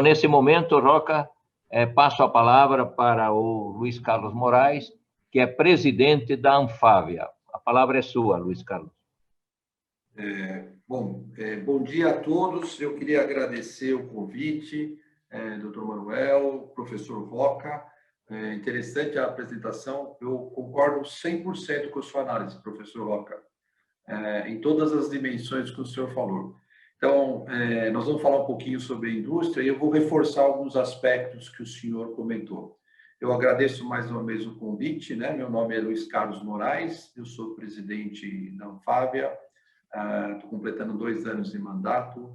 Então, nesse momento, Roca, passo a palavra para o Luiz Carlos Moraes, que é presidente da Anfávia. A palavra é sua, Luiz Carlos. Bom dia a todos. Eu queria agradecer o convite, Dr. Manuel, professor Roca. Interessante a apresentação. Eu concordo 100% com a sua análise, professor Roca, em todas as dimensões que o senhor falou. Então, nós vamos falar um pouquinho sobre a indústria e eu vou reforçar alguns aspectos que o senhor comentou. Eu agradeço mais uma vez o convite, né? Meu nome é Luiz Carlos Moraes, eu sou presidente da Anfávia, estou completando 2 anos de mandato,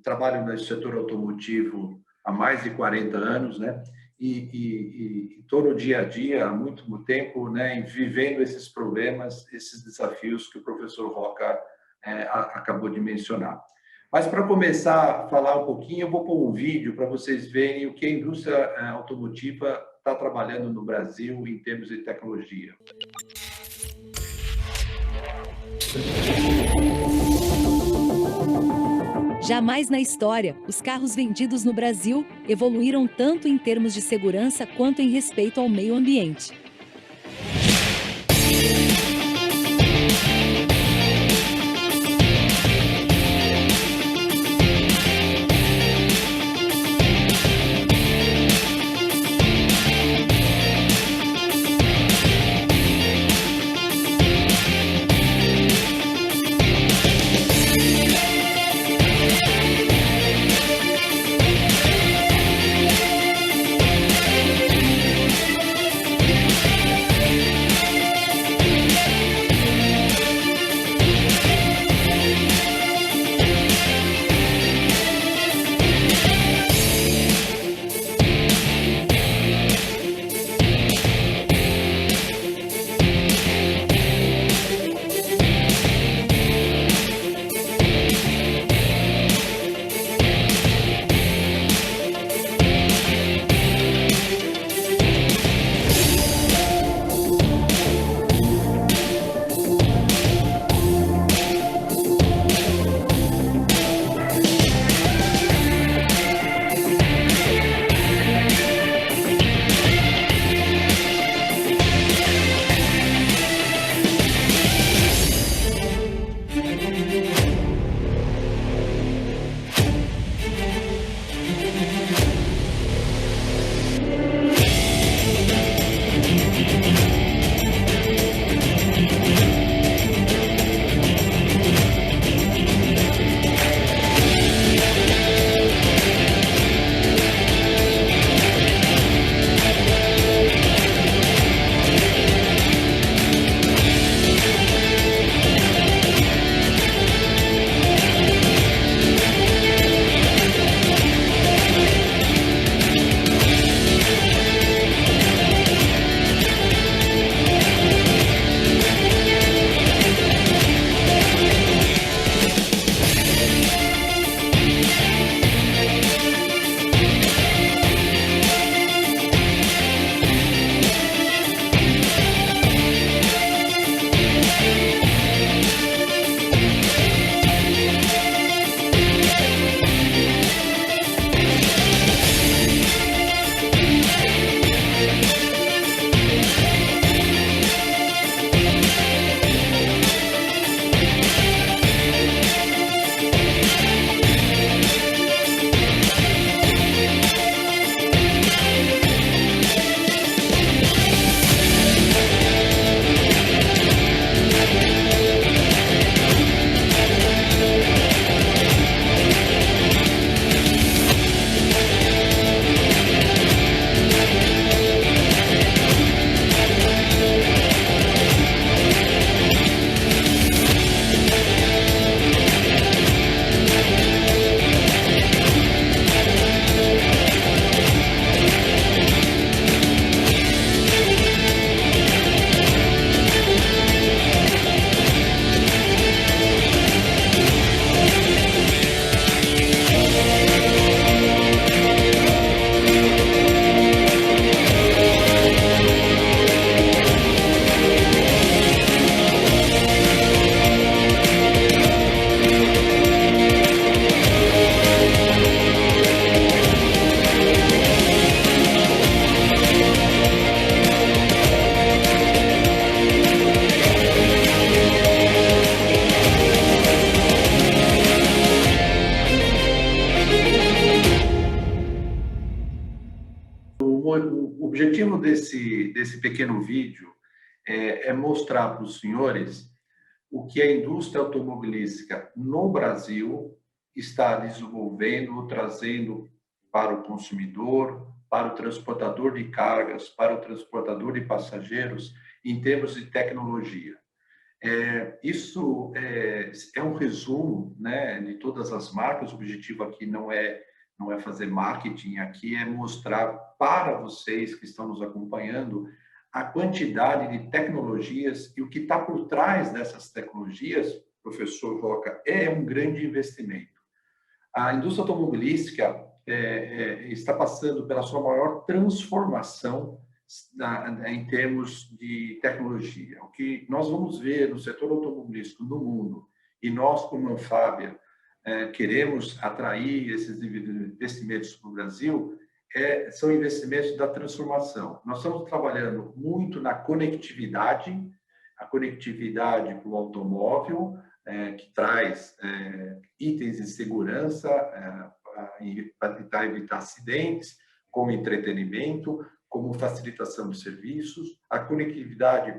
trabalho no setor automotivo há mais de 40 anos, né? E estou no dia a dia há muito tempo, né? Vivendo esses problemas, esses desafios que o professor Roca acabou de mencionar. Mas, para começar a falar um pouquinho, eu vou pôr um vídeo para vocês verem o que a indústria automotiva está trabalhando no Brasil em termos de tecnologia. Jamais na história, os carros vendidos no Brasil evoluíram tanto em termos de segurança quanto em respeito ao meio ambiente. objetivo desse pequeno vídeo é mostrar para os senhores o que a indústria automobilística no Brasil está desenvolvendo, trazendo para o consumidor, para o transportador de cargas, para o transportador de passageiros, em termos de tecnologia. Isso é um resumo, né, de todas as marcas. O objetivo aqui não é fazer marketing, aqui é mostrar para vocês que estão nos acompanhando a quantidade de tecnologias e o que está por trás dessas tecnologias, professor Roca, é um grande investimento. A indústria automobilística está passando pela sua maior transformação em termos de tecnologia. O que nós vamos ver no setor automobilístico no mundo, e nós, como Anfávia, queremos atrair esses investimentos para o Brasil, são investimentos da transformação. Nós estamos trabalhando muito na conectividade, a conectividade para o automóvel, que traz itens de segurança para tentar evitar acidentes, como entretenimento, como facilitação de serviços, a conectividade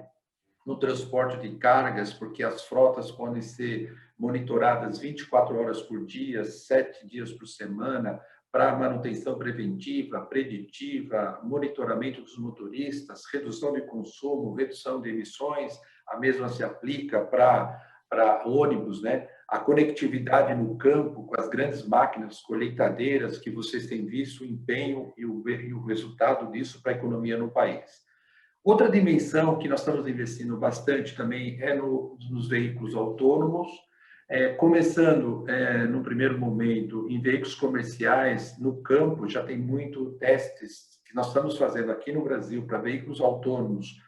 no transporte de cargas, porque as frotas podem ser monitoradas 24 horas por dia, 7 dias por semana, para manutenção preventiva, preditiva, monitoramento dos motoristas, redução de consumo, redução de emissões. A mesma se aplica para ônibus, né? A conectividade no campo com as grandes máquinas colheitadeiras, que vocês têm visto o empenho e o resultado disso para a economia no país. Outra dimensão que nós estamos investindo bastante também é nos veículos autônomos, começando no primeiro momento em veículos comerciais. No campo já tem muito testes que nós estamos fazendo aqui no Brasil para veículos autônomos,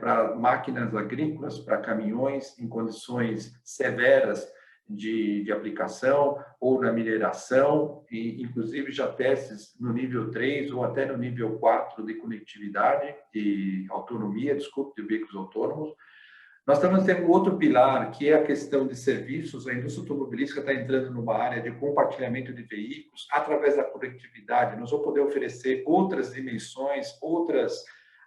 para máquinas agrícolas, para caminhões em condições severas de aplicação, ou na mineração, e inclusive já testes no nível 3 ou até no nível 4 de conectividade e autonomia, de veículos autônomos. Nós estamos tendo outro pilar, que é a questão de serviços. A indústria automobilística está entrando numa área de compartilhamento de veículos através da conectividade. Nós vamos poder oferecer outras dimensões, outras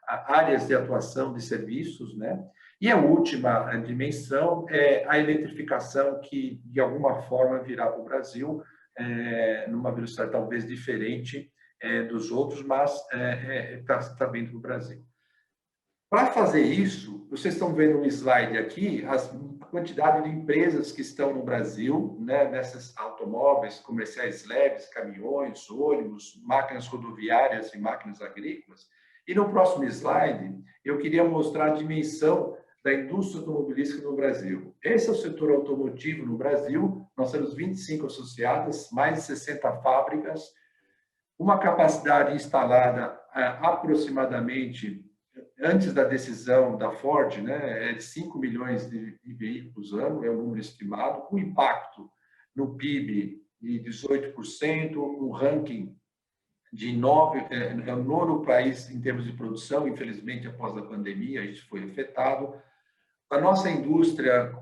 áreas de atuação de serviços, né? E a última dimensão é a eletrificação, que de alguma forma virá para o Brasil, numa velocidade talvez diferente dos outros, mas está vindo para o Brasil. Para fazer isso, vocês estão vendo um slide aqui, a quantidade de empresas que estão no Brasil, né, nessas automóveis comerciais leves, caminhões, ônibus, máquinas rodoviárias e máquinas agrícolas. E no próximo slide, eu queria mostrar a dimensão da indústria automobilística no Brasil. Esse é o setor automotivo no Brasil. Nós temos 25 associadas, mais de 60 fábricas, uma capacidade instalada aproximadamente, antes da decisão da Ford, né, de 5 milhões de veículos ano, é o número estimado, com impacto no PIB de 18%, um ranking de 9, é o nono país em termos de produção. Infelizmente, após a pandemia, a gente foi afetado. A nossa indústria,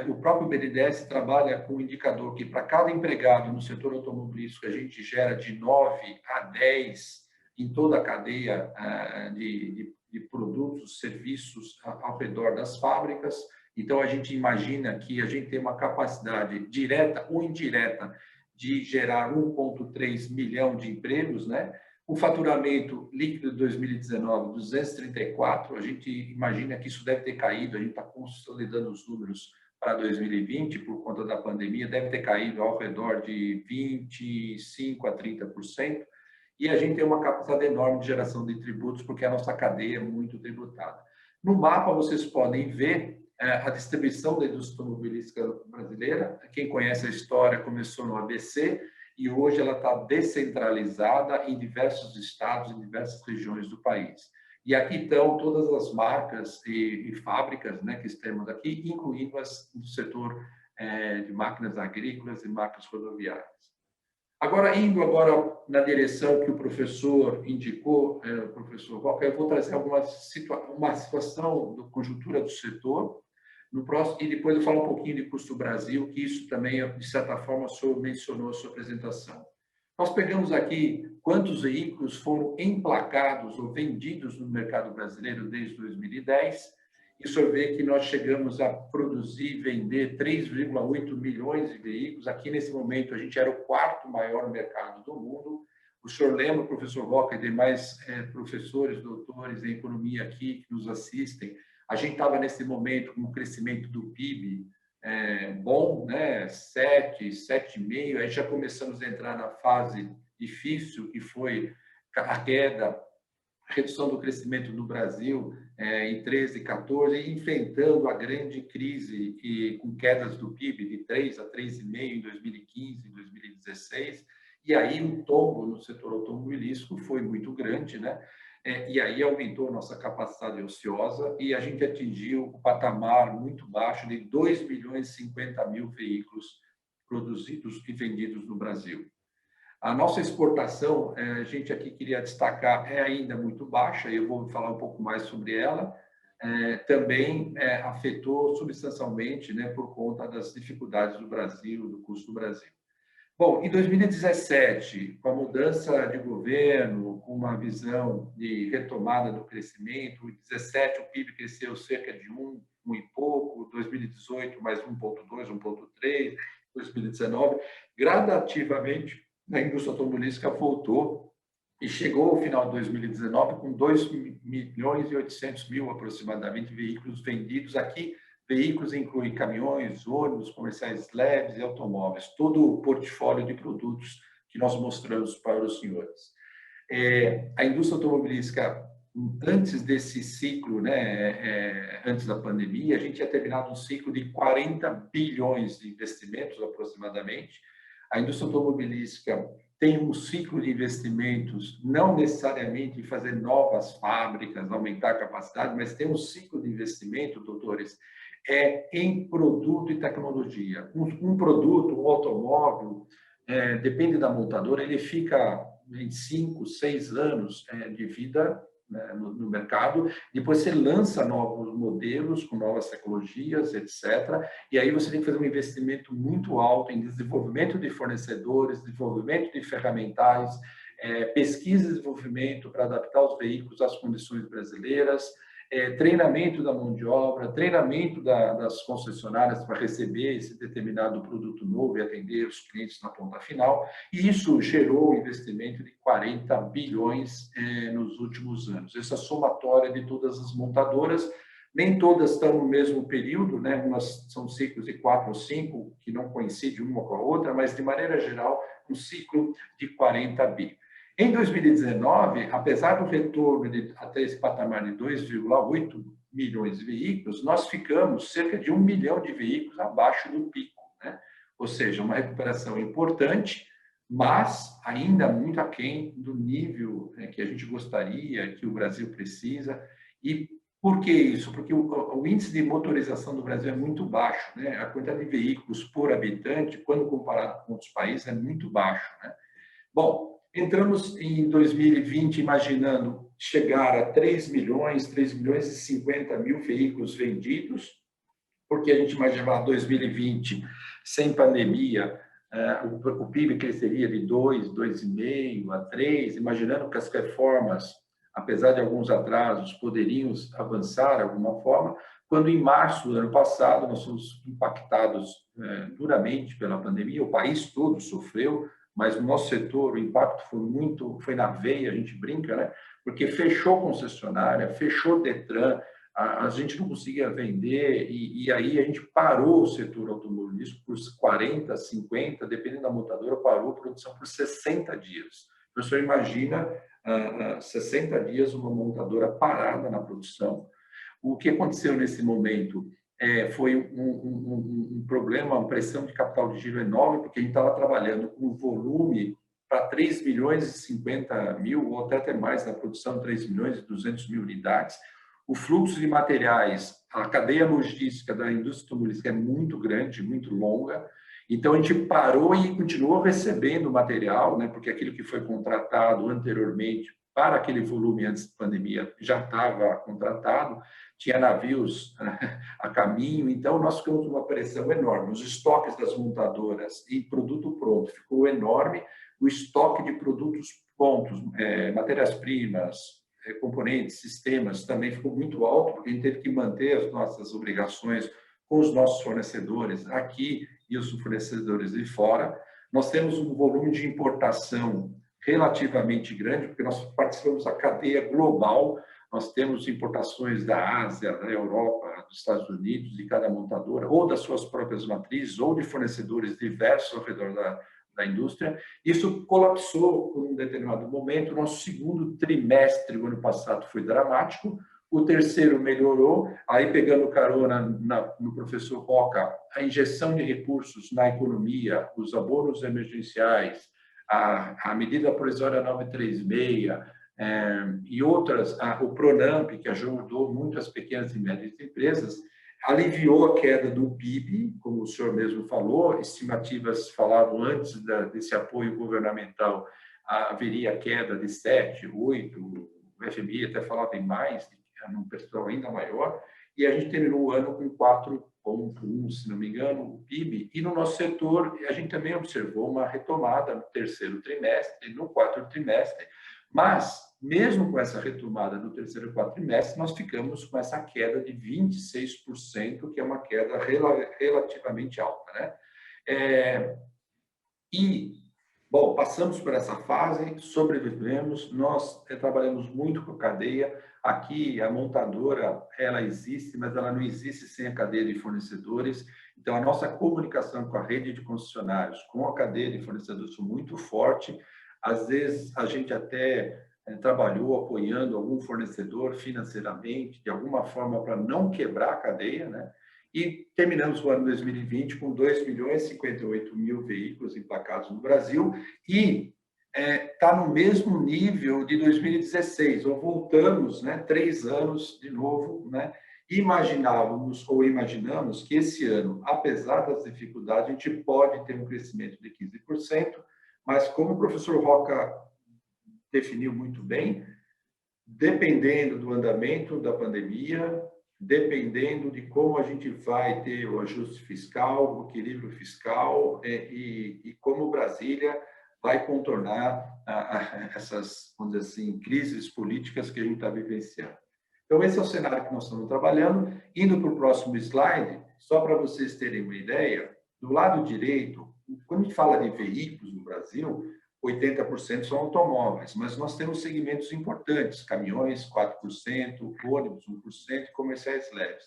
o próprio BNDES trabalha com um indicador que, para cada empregado no setor automobilístico, a gente gera de 9 a 10 em toda a cadeia de produtos, serviços ao redor das fábricas. Então, a gente imagina que a gente tem uma capacidade direta ou indireta de gerar 1,3 milhão de empregos, né? O faturamento líquido de 2019, 234, a gente imagina que isso deve ter caído, a gente está consolidando os números para 2020, por conta da pandemia, deve ter caído ao redor de 25% a 30%, e a gente tem uma capacidade enorme de geração de tributos, porque a nossa cadeia é muito tributada. No mapa, vocês podem ver a distribuição da indústria automobilística brasileira. Quem conhece a história, começou no ABC, e hoje ela está descentralizada em diversos estados, em diversas regiões do país. E aqui estão todas as marcas e fábricas, né, que temos aqui, incluindo as do setor de máquinas agrícolas e máquinas rodoviárias. Agora, indo na direção que o professor indicou, o professor Roca, eu vou trazer uma situação da conjuntura do setor, no próximo, e depois eu falo um pouquinho de Custo Brasil, que isso também, de certa forma, o senhor mencionou a sua apresentação. Nós pegamos aqui quantos veículos foram emplacados ou vendidos no mercado brasileiro desde 2010, e o senhor vê que nós chegamos a produzir e vender 3,8 milhões de veículos. Aqui, nesse momento, a gente era o quarto maior mercado do mundo. O senhor lembra, professor Roca, e demais professores, doutores em economia aqui que nos assistem, a gente estava, nesse momento, com um crescimento do PIB bom, né? 7, 7,5%. Aí já começamos a entrar na fase difícil, que foi a queda, a redução do crescimento no Brasil em 13, 14, e enfrentando a grande crise e com quedas do PIB de 3 a 3,5% em 2015, em 2016. E aí o tombo no setor automobilístico foi muito grande, né? E aí aumentou a nossa capacidade ociosa e a gente atingiu o patamar muito baixo de 2.050.000 veículos produzidos e vendidos no Brasil. A nossa exportação, a gente aqui queria destacar, é ainda muito baixa, e eu vou falar um pouco mais sobre ela. Também afetou substancialmente, né, por conta das dificuldades do Brasil, do custo do Brasil. Bom, em 2017, com a mudança de governo, com uma visão de retomada do crescimento, em 2017 o PIB cresceu cerca de 1 e pouco, 2018 mais 1,2, 1,3, 2019, gradativamente a indústria automobilística voltou e chegou ao final de 2019 com 2.800.000 aproximadamente veículos vendidos. Aqui, veículos incluem caminhões, ônibus, comerciais leves e automóveis, todo o portfólio de produtos que nós mostramos para os senhores. A indústria automobilística, antes desse ciclo, né, antes da pandemia, a gente tinha terminado um ciclo de 40 bilhões de investimentos aproximadamente. A indústria automobilística tem um ciclo de investimentos, não necessariamente em fazer novas fábricas, aumentar a capacidade, mas tem um ciclo de investimento, doutores, em produto e tecnologia. Um produto, um automóvel, depende da montadora, ele fica em 5, 6 anos de vida, né, no mercado, depois você lança novos modelos com novas tecnologias, etc. E aí você tem que fazer um investimento muito alto em desenvolvimento de fornecedores, desenvolvimento de ferramentais, pesquisa e desenvolvimento para adaptar os veículos às condições brasileiras, treinamento da mão de obra, treinamento das concessionárias para receber esse determinado produto novo e atender os clientes na ponta final. E isso gerou um investimento de 40 bilhões nos últimos anos. Essa somatória de todas as montadoras, nem todas estão no mesmo período, né? Umas são ciclos de 4 ou 5, que não coincidem uma com a outra, mas, de maneira geral, um ciclo de 40 bi. Em 2019, apesar do retorno até esse patamar de 2,8 milhões de veículos, nós ficamos cerca de 1 milhão de veículos abaixo do pico, né? Ou seja, uma recuperação importante, mas ainda muito aquém do nível que a gente gostaria, que o Brasil precisa. E por que isso? Porque o índice de motorização do Brasil é muito baixo, né? A quantidade de veículos por habitante, quando comparado com outros países, é muito baixo, né? Bom, entramos em 2020 imaginando chegar a 3 milhões e 50.000 veículos vendidos, porque a gente imaginava 2020, sem pandemia, o PIB cresceria de 2, 2,5 a 3, imaginando que as reformas, apesar de alguns atrasos, poderiam avançar de alguma forma, quando em março do ano passado nós fomos impactados duramente pela pandemia, o país todo sofreu, mas no nosso setor o impacto foi na veia, a gente brinca, né? Porque fechou concessionária, fechou Detran, a gente não conseguia vender e aí a gente parou o setor automobilístico por 40, 50, dependendo da montadora, parou a produção por 60 dias. O senhor imagina 60 dias uma montadora parada na produção. O que aconteceu nesse momento foi um problema, uma pressão de capital de giro enorme, porque a gente estava trabalhando com volume para 3 milhões e 50 mil, ou até mais na produção, 3 milhões e 200 mil unidades. O fluxo de materiais, a cadeia logística da indústria automobilística é muito grande, muito longa, então a gente parou e continuou recebendo material, né, porque aquilo que foi contratado anteriormente para aquele volume antes da pandemia já estava contratado, tinha navios a caminho, então nós ficamos com uma pressão enorme. Os estoques das montadoras e produto pronto ficou enorme, o estoque de produtos prontos, matérias-primas, componentes, sistemas, também ficou muito alto, porque a gente teve que manter as nossas obrigações com os nossos fornecedores aqui e os fornecedores de fora. Nós temos um volume de importação relativamente grande, porque nós participamos da cadeia global, nós temos importações da Ásia, da Europa, dos Estados Unidos, de cada montadora, ou das suas próprias matrizes, ou de fornecedores diversos ao redor da indústria. Isso colapsou por um determinado momento. Nosso segundo trimestre, o ano passado, foi dramático. O terceiro melhorou. Aí, pegando carona no professor Roca, a injeção de recursos na economia, os abonos emergenciais, a medida provisória 936 e outras, o Pronamp, que ajudou muito as pequenas e médias empresas, aliviou a queda do PIB, como o senhor mesmo falou, estimativas falavam antes desse apoio governamental, haveria queda de 7, 8, o FMI até falava em mais, num percentual ainda maior, e a gente terminou o ano com 4,1, se não me engano, o PIB, e no nosso setor a gente também observou uma retomada no terceiro trimestre, no quarto trimestre, mas, mesmo com essa retomada no terceiro quadrimestre, nós ficamos com essa queda de 26%, que é uma queda relativamente alta, né? Bom, passamos por essa fase, sobrevivemos, nós trabalhamos muito com a cadeia. Aqui, a montadora, ela existe, mas ela não existe sem a cadeia de fornecedores. Então, a nossa comunicação com a rede de concessionários, com a cadeia de fornecedores, foi muito forte. Às vezes, a gente até trabalhou apoiando algum fornecedor financeiramente, de alguma forma, para não quebrar a cadeia, né? E terminamos o ano 2020 com 2.058.000 veículos emplacados no Brasil e está no mesmo nível de 2016, ou voltamos, né, 3 anos de novo, né? Imaginamos que esse ano, apesar das dificuldades, a gente pode ter um crescimento de 15%, mas como o professor Roca definiu muito bem, dependendo do andamento da pandemia, dependendo de como a gente vai ter o ajuste fiscal, o equilíbrio fiscal e como Brasília vai contornar essas, vamos dizer assim, crises políticas que a gente está vivenciando. Então, esse é o cenário que nós estamos trabalhando. Indo para o próximo slide, só para vocês terem uma ideia, do lado direito, quando a gente fala de veículos no Brasil, 80% são automóveis, mas nós temos segmentos importantes, caminhões, 4%, ônibus, 1%, e comerciais leves.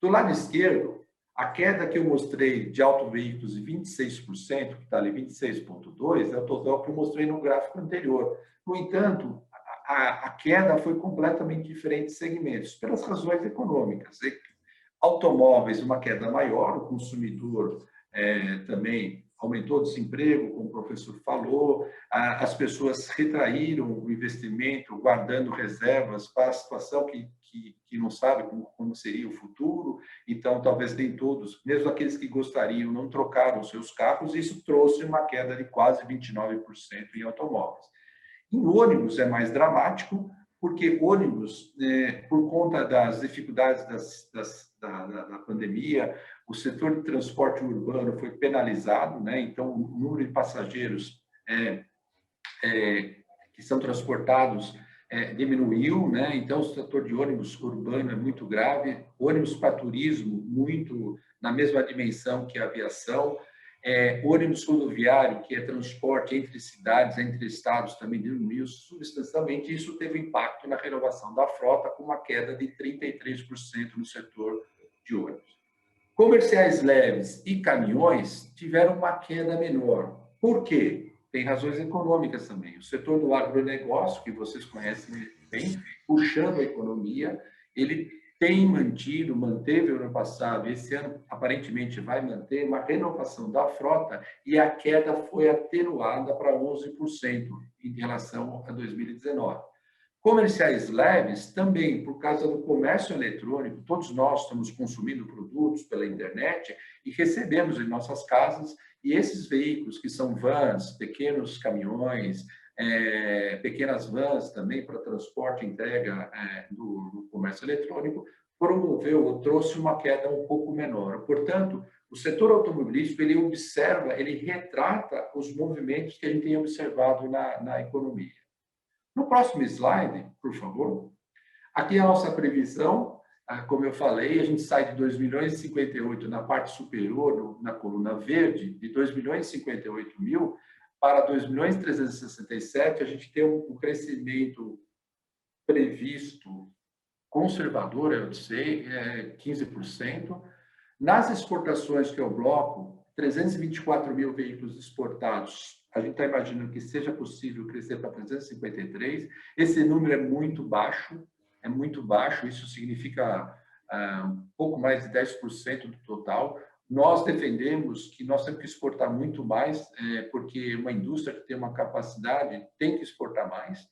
Do lado esquerdo, a queda que eu mostrei de autoveículos de 26%, que está ali 26,2%, é o total que eu mostrei no gráfico anterior. No entanto, a queda foi completamente diferente de segmentos, pelas razões econômicas. Automóveis, uma queda maior, o consumidor também aumentou o desemprego, como o professor falou, as pessoas retraíram o investimento, guardando reservas para a situação que não sabe como seria o futuro, então talvez nem todos, mesmo aqueles que gostariam, não trocaram seus carros, e isso trouxe uma queda de quase 29% em automóveis. Em ônibus é mais dramático, porque ônibus, por conta das dificuldades da pandemia, o setor de transporte urbano foi penalizado, né? Então, o número de passageiros que são transportados diminuiu, né? Então, o setor de ônibus urbano é muito grave, ônibus para turismo, muito na mesma dimensão que a aviação, ônibus rodoviário, que é transporte entre cidades, entre estados, também diminuiu substancialmente, e isso teve impacto na renovação da frota, com uma queda de 33% no setor de ônibus. Comerciais leves e caminhões tiveram uma queda menor. Por quê? Tem razões econômicas também. O setor do agronegócio, que vocês conhecem bem, puxando a economia, ele manteve o ano passado, esse ano aparentemente vai manter uma renovação da frota e a queda foi atenuada para 11% em relação a 2019. Comerciais leves também, por causa do comércio eletrônico, todos nós estamos consumindo produtos pela internet e recebemos em nossas casas, e esses veículos que são vans, pequenos caminhões, pequenas vans também para transporte e entrega do comércio eletrônico, promoveu ou trouxe uma queda um pouco menor. Portanto, o setor automobilístico, ele observa, ele retrata os movimentos que a gente tem observado na economia. No próximo slide, por favor. Aqui é a nossa previsão, como eu falei, a gente sai de 2.058.000 na parte superior, na coluna verde, de 2.058.000 para 2.367.000, a gente tem um crescimento previsto conservador, eu sei, 15%. Nas exportações, que é o bloco, 324.000 veículos exportados. A gente está imaginando que seja possível crescer para 353. Esse número é muito baixo, isso significa um pouco mais de 10% do total. Nós defendemos que nós temos que exportar muito mais, porque uma indústria que tem uma capacidade tem que exportar mais.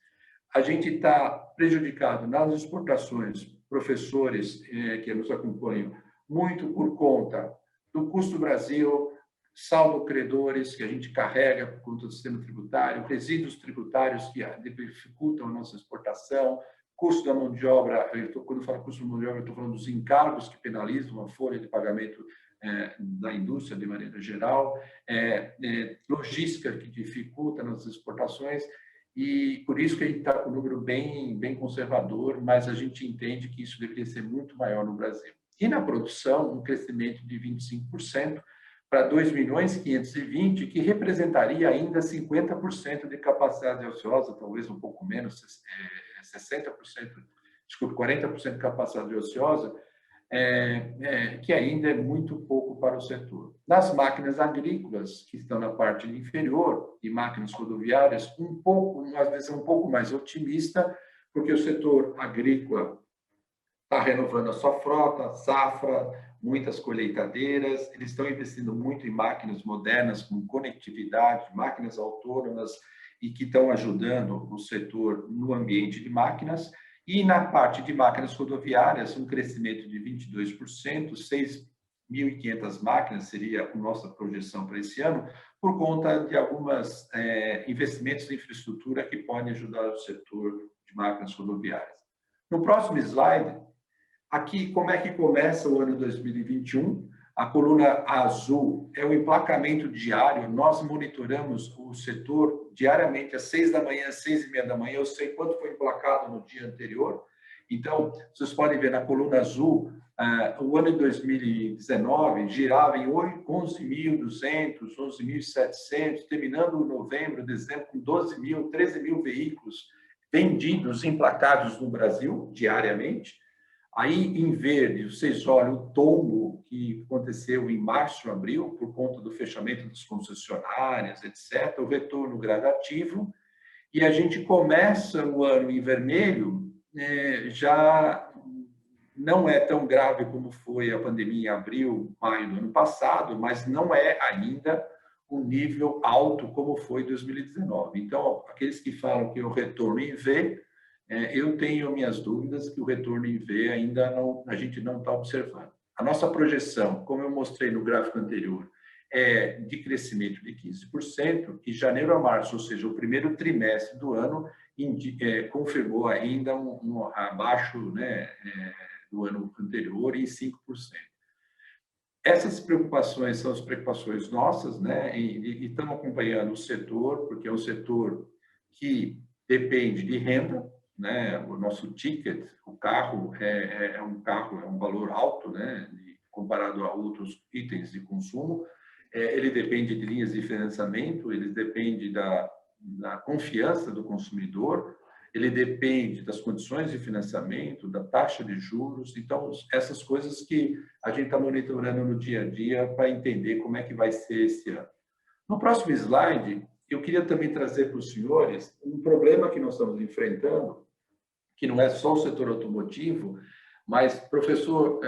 A gente está prejudicado nas exportações, professores que nos acompanham, muito por conta do custo Brasil, saldo credores que a gente carrega por conta do sistema tributário, resíduos tributários que dificultam a nossa exportação, custo da mão de obra, quando eu falo custo da mão de obra, eu estou falando dos encargos que penalizam a folha de pagamento da indústria de maneira geral, logística que dificulta nas exportações, e por isso que a gente está com um número bem conservador, mas a gente entende que isso deveria ser muito maior no Brasil. E na produção, um crescimento de 25% para 2.520.000, que representaria ainda 50% de capacidade ociosa, talvez um pouco menos, 60%, desculpe, 40% de capacidade ociosa, que ainda é muito pouco para o setor. Nas máquinas agrícolas, que estão na parte inferior, e máquinas rodoviárias, às vezes um pouco mais otimista, porque o setor agrícola está renovando a sua frota, safra, muitas colheitadeiras, eles estão investindo muito em máquinas modernas, com conectividade, máquinas autônomas, e que estão ajudando o setor no ambiente de máquinas. E na parte de máquinas rodoviárias, um crescimento de 22%, 6.500 máquinas seria a nossa projeção para esse ano, por conta de alguns investimentos em infraestrutura que podem ajudar o setor de máquinas rodoviárias. No próximo slide, aqui como é que começa o ano 2021, a coluna azul é o emplacamento diário, nós monitoramos o setor diariamente às 6 da manhã, às 6:30 da manhã, eu sei quanto foi emplacado no dia anterior. Então, vocês podem ver na coluna azul, o ano de 2019 girava em 11.200, 11.700, terminando novembro, dezembro, com 12.000, 13.000 veículos vendidos, emplacados no Brasil, diariamente. Aí, em verde, vocês olham o tombo que aconteceu em março, abril, por conta do fechamento das concessionárias, etc., o retorno gradativo, e a gente começa o ano em vermelho, já não é tão grave como foi a pandemia em abril, maio do ano passado, mas não é ainda um nível alto como foi 2019. Então, aqueles que falam que o retorno em V, eu tenho minhas dúvidas que o retorno em V ainda não, a gente não está observando. A nossa projeção, como eu mostrei no gráfico anterior, é de crescimento de 15%, e janeiro a março, ou seja, o primeiro trimestre do ano, confirmou ainda um abaixo, né, do ano anterior em 5%. Essas preocupações são as preocupações nossas, né, e estamos acompanhando o setor, porque é um setor que depende de renda, né? O nosso ticket, o carro é um valor alto, né? Comparado a outros itens de consumo. Ele depende de linhas de financiamento, ele depende da confiança do consumidor, ele depende das condições de financiamento, da taxa de juros. Então, essas coisas que a gente está monitorando no dia a dia para entender como é que vai ser esse ano. No próximo slide, eu queria também trazer para os senhores um problema que nós estamos enfrentando, que não é só o setor automotivo, mas, professor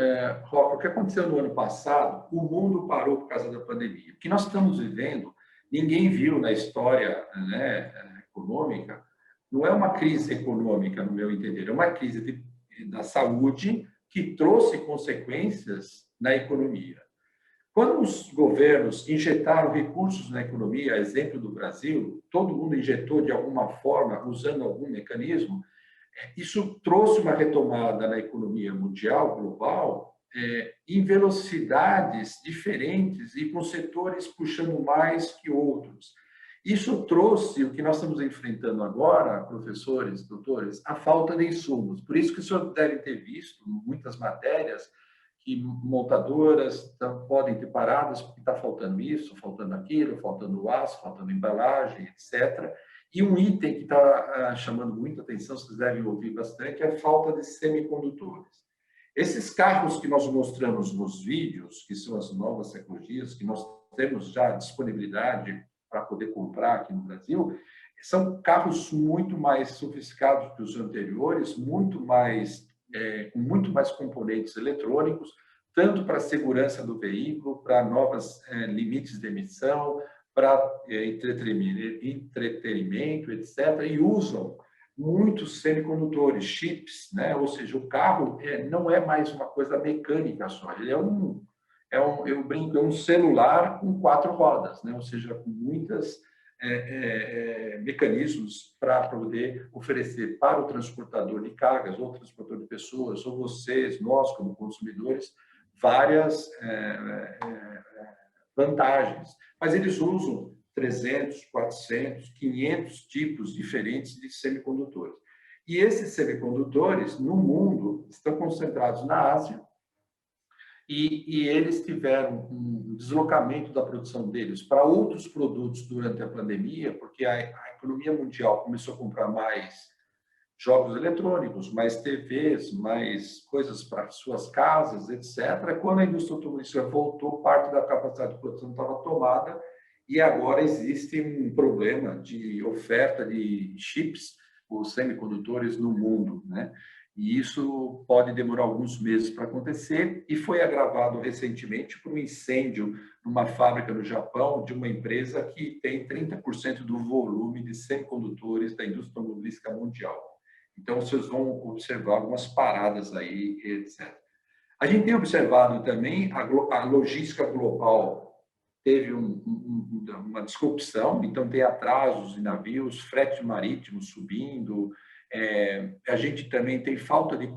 Roca, o que aconteceu no ano passado, o mundo parou por causa da pandemia. O que nós estamos vivendo, ninguém viu na história, né, econômica, não é uma crise econômica, no meu entender, é uma crise da saúde que trouxe consequências na economia. Quando os governos injetaram recursos na economia, a exemplo do Brasil, todo mundo injetou de alguma forma, usando algum mecanismo, isso trouxe uma retomada na economia mundial, global, em velocidades diferentes e com setores puxando mais que outros. Isso trouxe o que nós estamos enfrentando agora, professores, doutores, a falta de insumos. Por isso que o senhor deve ter visto muitas matérias que montadoras podem ter paradas porque está faltando isso, faltando aquilo, faltando aço, faltando embalagem, etc. E um item que está chamando muita atenção, vocês devem ouvir bastante, é a falta de semicondutores. Esses carros que nós mostramos nos vídeos, que são as novas tecnologias, que nós temos já disponibilidade para poder comprar aqui no Brasil, são carros muito mais sofisticados que os anteriores, com muito mais componentes eletrônicos, tanto para a segurança do veículo, para novos limites de emissão, para entretenimento, etc., e usam muitos semicondutores, chips, né? Ou seja, o carro não é mais uma coisa mecânica só, ele eu brinco, é um celular com 4 rodas, né? Ou seja, com muitos mecanismos para poder oferecer para o transportador de cargas, ou transportador de pessoas, ou vocês, nós como consumidores, várias vantagens. Mas eles usam 300, 400, 500 tipos diferentes de semicondutores. E esses semicondutores, no mundo, estão concentrados na Ásia, e eles tiveram um deslocamento da produção deles para outros produtos durante a pandemia, porque a economia mundial começou a comprar mais jogos eletrônicos, mais TVs, mais coisas para suas casas, etc. Quando a indústria automobilística voltou, parte da capacidade de produção estava tomada e agora existe um problema de oferta de chips, os semicondutores no mundo, né? E isso pode demorar alguns meses para acontecer e foi agravado recentemente por um incêndio numa fábrica no Japão de uma empresa que tem 30% do volume de semicondutores da indústria automobilística mundial. Então, vocês vão observar algumas paradas aí, etc. A gente tem observado também a logística global teve uma disrupção, então tem atrasos em navios, frete marítimo subindo. A gente também tem falta de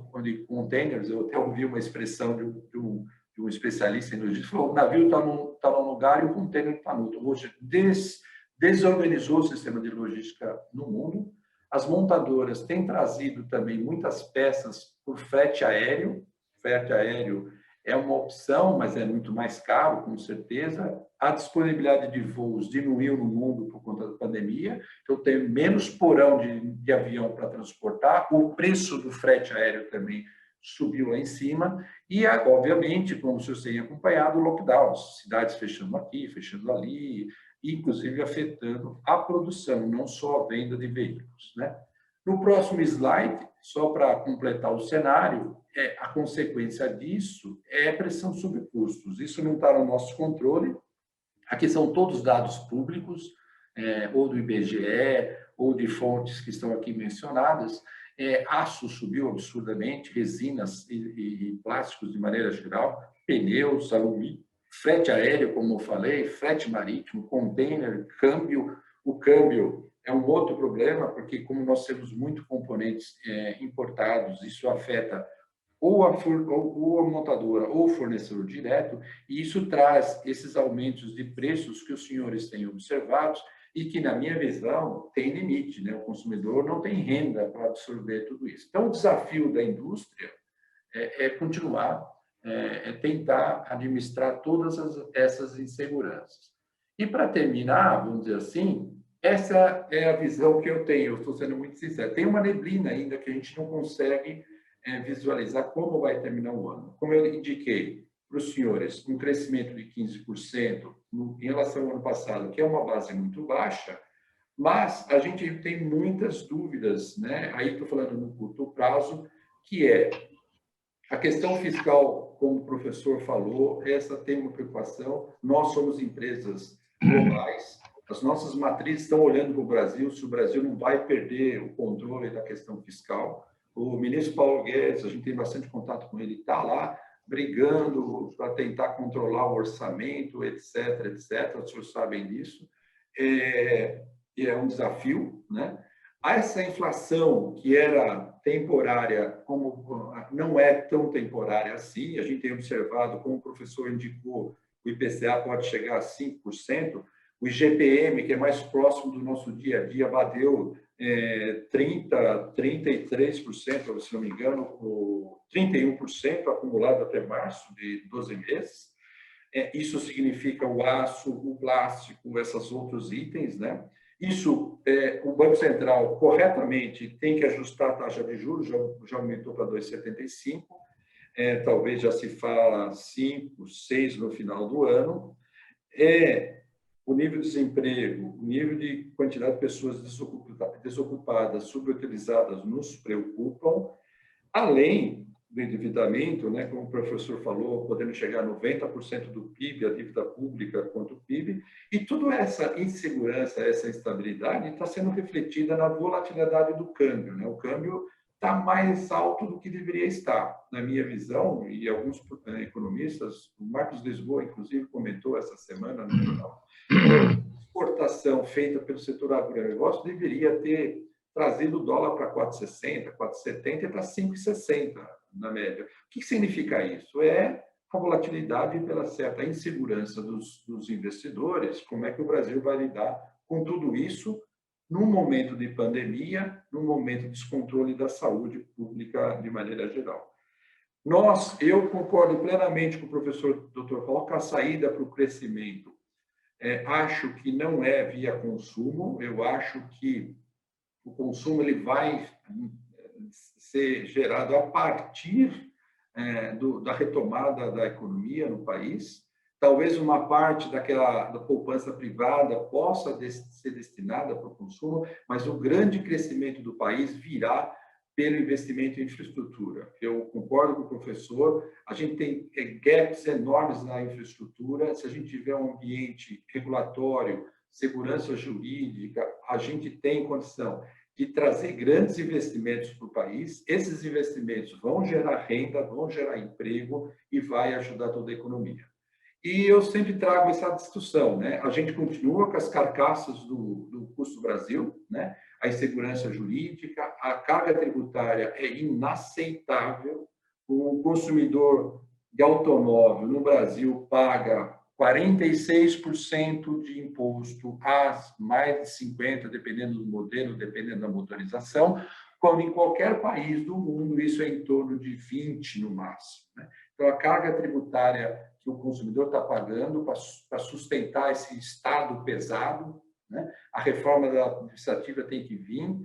containers. Eu até ouvi uma expressão de um especialista em logística, falou: o navio está num lugar e o container está no outro. Ou seja, desorganizou o sistema de logística no mundo. As montadoras têm trazido também muitas peças por frete aéreo. Frete aéreo é uma opção, mas é muito mais caro, com certeza. A disponibilidade de voos diminuiu no mundo por conta da pandemia, então tem menos porão de avião para transportar, o preço do frete aéreo também subiu lá em cima, e, obviamente, como vocês têm acompanhado, lockdowns, cidades fechando aqui, fechando ali, inclusive afetando a produção, não só a venda de veículos, né? No próximo slide, só para completar o cenário, a consequência disso é a pressão sobre custos. Isso não está no nosso controle. Aqui são todos dados públicos, ou do IBGE, ou de fontes que estão aqui mencionadas. Aço subiu absurdamente, resinas e plásticos de maneira geral, pneus, alumínio, frete aéreo, como eu falei, frete marítimo, container, câmbio. O câmbio é um outro problema, porque como nós temos muitos componentes importados, isso afeta ou a montadora ou o fornecedor direto, e isso traz esses aumentos de preços que os senhores têm observados e que, na minha visão, tem limite, né? O consumidor não tem renda para absorver tudo isso. Então, o desafio da indústria é continuar, tentar administrar todas essas inseguranças. E, para terminar, vamos dizer assim, essa é a visão que eu tenho, eu estou sendo muito sincero. Tem uma neblina ainda que a gente não consegue visualizar como vai terminar o ano. Como eu indiquei para os senhores, um crescimento de 15% em relação ao ano passado, que é uma base muito baixa, mas a gente tem muitas dúvidas, né? Aí estou falando no curto prazo, que é a questão fiscal, como o professor falou, essa tem uma preocupação. Nós somos empresas globais, as nossas matrizes estão olhando para o Brasil, se o Brasil não vai perder o controle da questão fiscal. O ministro Paulo Guedes, a gente tem bastante contato com ele, está lá brigando para tentar controlar o orçamento, etc., etc. Os senhores sabem disso. É um desafio, né? Essa inflação que era temporária, como não é tão temporária assim, a gente tem observado, como o professor indicou, o IPCA pode chegar a 5%, o IGPM, que é mais próximo do nosso dia a dia, bateu 33%, se não me engano, 31% acumulado até março, de 12 meses. Isso significa o aço, o plástico, esses outros itens, né? Isso, o Banco Central, corretamente, tem que ajustar a taxa de juros, já aumentou para 2,75%, talvez já se fala 5, 6 no final do ano. O nível de desemprego, o nível de quantidade de pessoas desocupadas, subutilizadas, nos preocupam, além do endividamento, né, como o professor falou, podendo chegar a 90% do PIB, a dívida pública quanto o PIB, e toda essa insegurança, essa instabilidade está sendo refletida na volatilidade do câmbio, né? O câmbio está mais alto do que deveria estar, na minha visão, e alguns economistas, o Marcos Lisboa, inclusive, comentou essa semana no jornal, a exportação feita pelo setor agronegócio deveria ter trazido o dólar para 4,60, 4,70 e para 5,60 na média. O que significa isso? É a volatilidade pela certa insegurança dos investidores, como é que o Brasil vai lidar com tudo isso num momento de pandemia, num momento de descontrole da saúde pública de maneira geral. Eu concordo plenamente com o professor Dr. Roca, a saída para o crescimento. Acho que não é via consumo, eu acho que o consumo ele vai ser gerado a partir da retomada da economia no país. Talvez uma parte da poupança privada possa ser destinada para o consumo, mas o grande crescimento do país virá pelo investimento em infraestrutura. Eu concordo com o professor, a gente tem gaps enormes na infraestrutura. Se a gente tiver um ambiente regulatório, segurança jurídica, a gente tem condição de trazer grandes investimentos para o país. Esses investimentos vão gerar renda, vão gerar emprego e vai ajudar toda a economia. E eu sempre trago essa discussão, né? A gente continua com as carcaças do custo Brasil, né? A insegurança jurídica, a carga tributária é inaceitável. O consumidor de automóvel no Brasil paga 46% de imposto, a mais de 50%, dependendo do modelo, dependendo da motorização, quando em qualquer país do mundo isso é em torno de 20% no máximo, né? Então, a carga tributária que o consumidor está pagando para sustentar esse Estado pesado, né? A reforma administrativa tem que vir,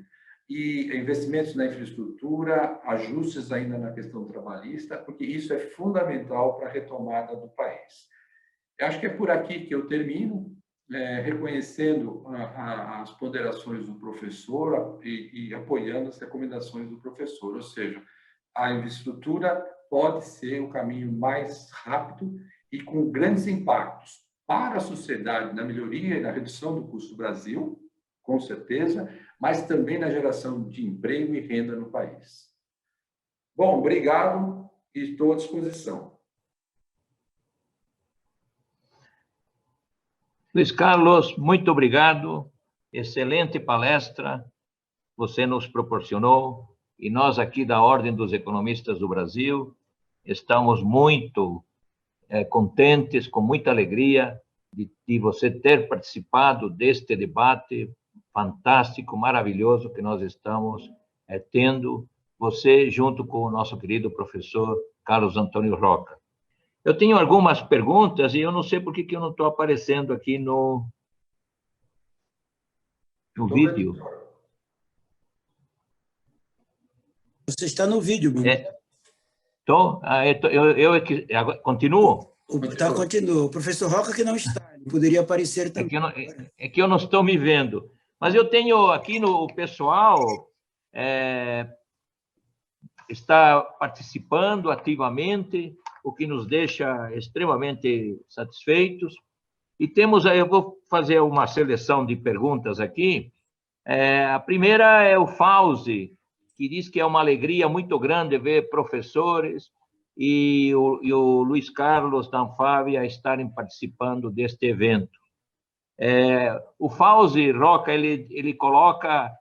e investimentos na infraestrutura, ajustes ainda na questão trabalhista, porque isso é fundamental para a retomada do país. Eu acho que é por aqui que eu termino, reconhecendo as ponderações do professor e apoiando as recomendações do professor, ou seja, a infraestrutura pode ser o caminho mais rápido e com grandes impactos para a sociedade, na melhoria e na redução do custo do Brasil, com certeza, mas também na geração de emprego e renda no país. Bom, obrigado e estou à disposição. Luiz Carlos, muito obrigado. Excelente palestra você nos proporcionou, e nós aqui da Ordem dos Economistas do Brasil estamos muito contentes, com muita alegria de você ter participado deste debate fantástico, maravilhoso que nós estamos tendo, você junto com o nosso querido professor Carlos Antônio Roca. Eu tenho algumas perguntas e eu não sei por que eu não estou aparecendo aqui no vídeo. Você está no vídeo, meu. Continuo? Continua. O professor Roca que não está, ele poderia aparecer também. É que eu não estou me vendo. Mas eu tenho aqui no pessoal está participando ativamente, o que nos deixa extremamente satisfeitos. E temos, eu vou fazer uma seleção de perguntas aqui. A primeira é o Fauzi, que diz que é uma alegria muito grande ver professores e o Luiz Carlos da Anfávia estarem participando deste evento. O Fauzi Roca, ele coloca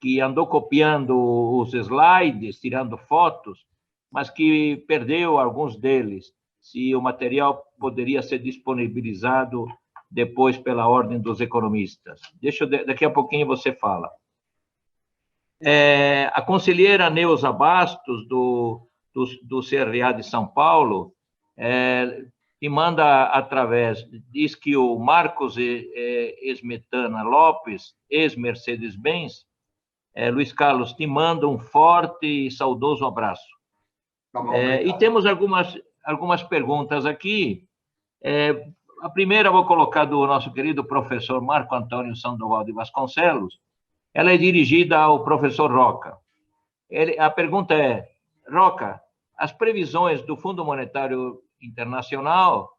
que andou copiando os slides, tirando fotos, mas que perdeu alguns deles, se o material poderia ser disponibilizado depois pela Ordem dos Economistas. Daqui a pouquinho você fala. A conselheira Neuza Bastos, do CRA de São Paulo, e manda através, diz que o Marcos Esmetana Lopes, ex-Mercedes-Benz, Luiz Carlos, te manda um forte e saudoso abraço. Tá bom, E temos algumas perguntas aqui. A primeira eu vou colocar do nosso querido professor Marco Antônio Sandoval de Vasconcelos. Ela é dirigida ao professor Roca. A pergunta é, Roca, as previsões do Fundo Monetário Internacional,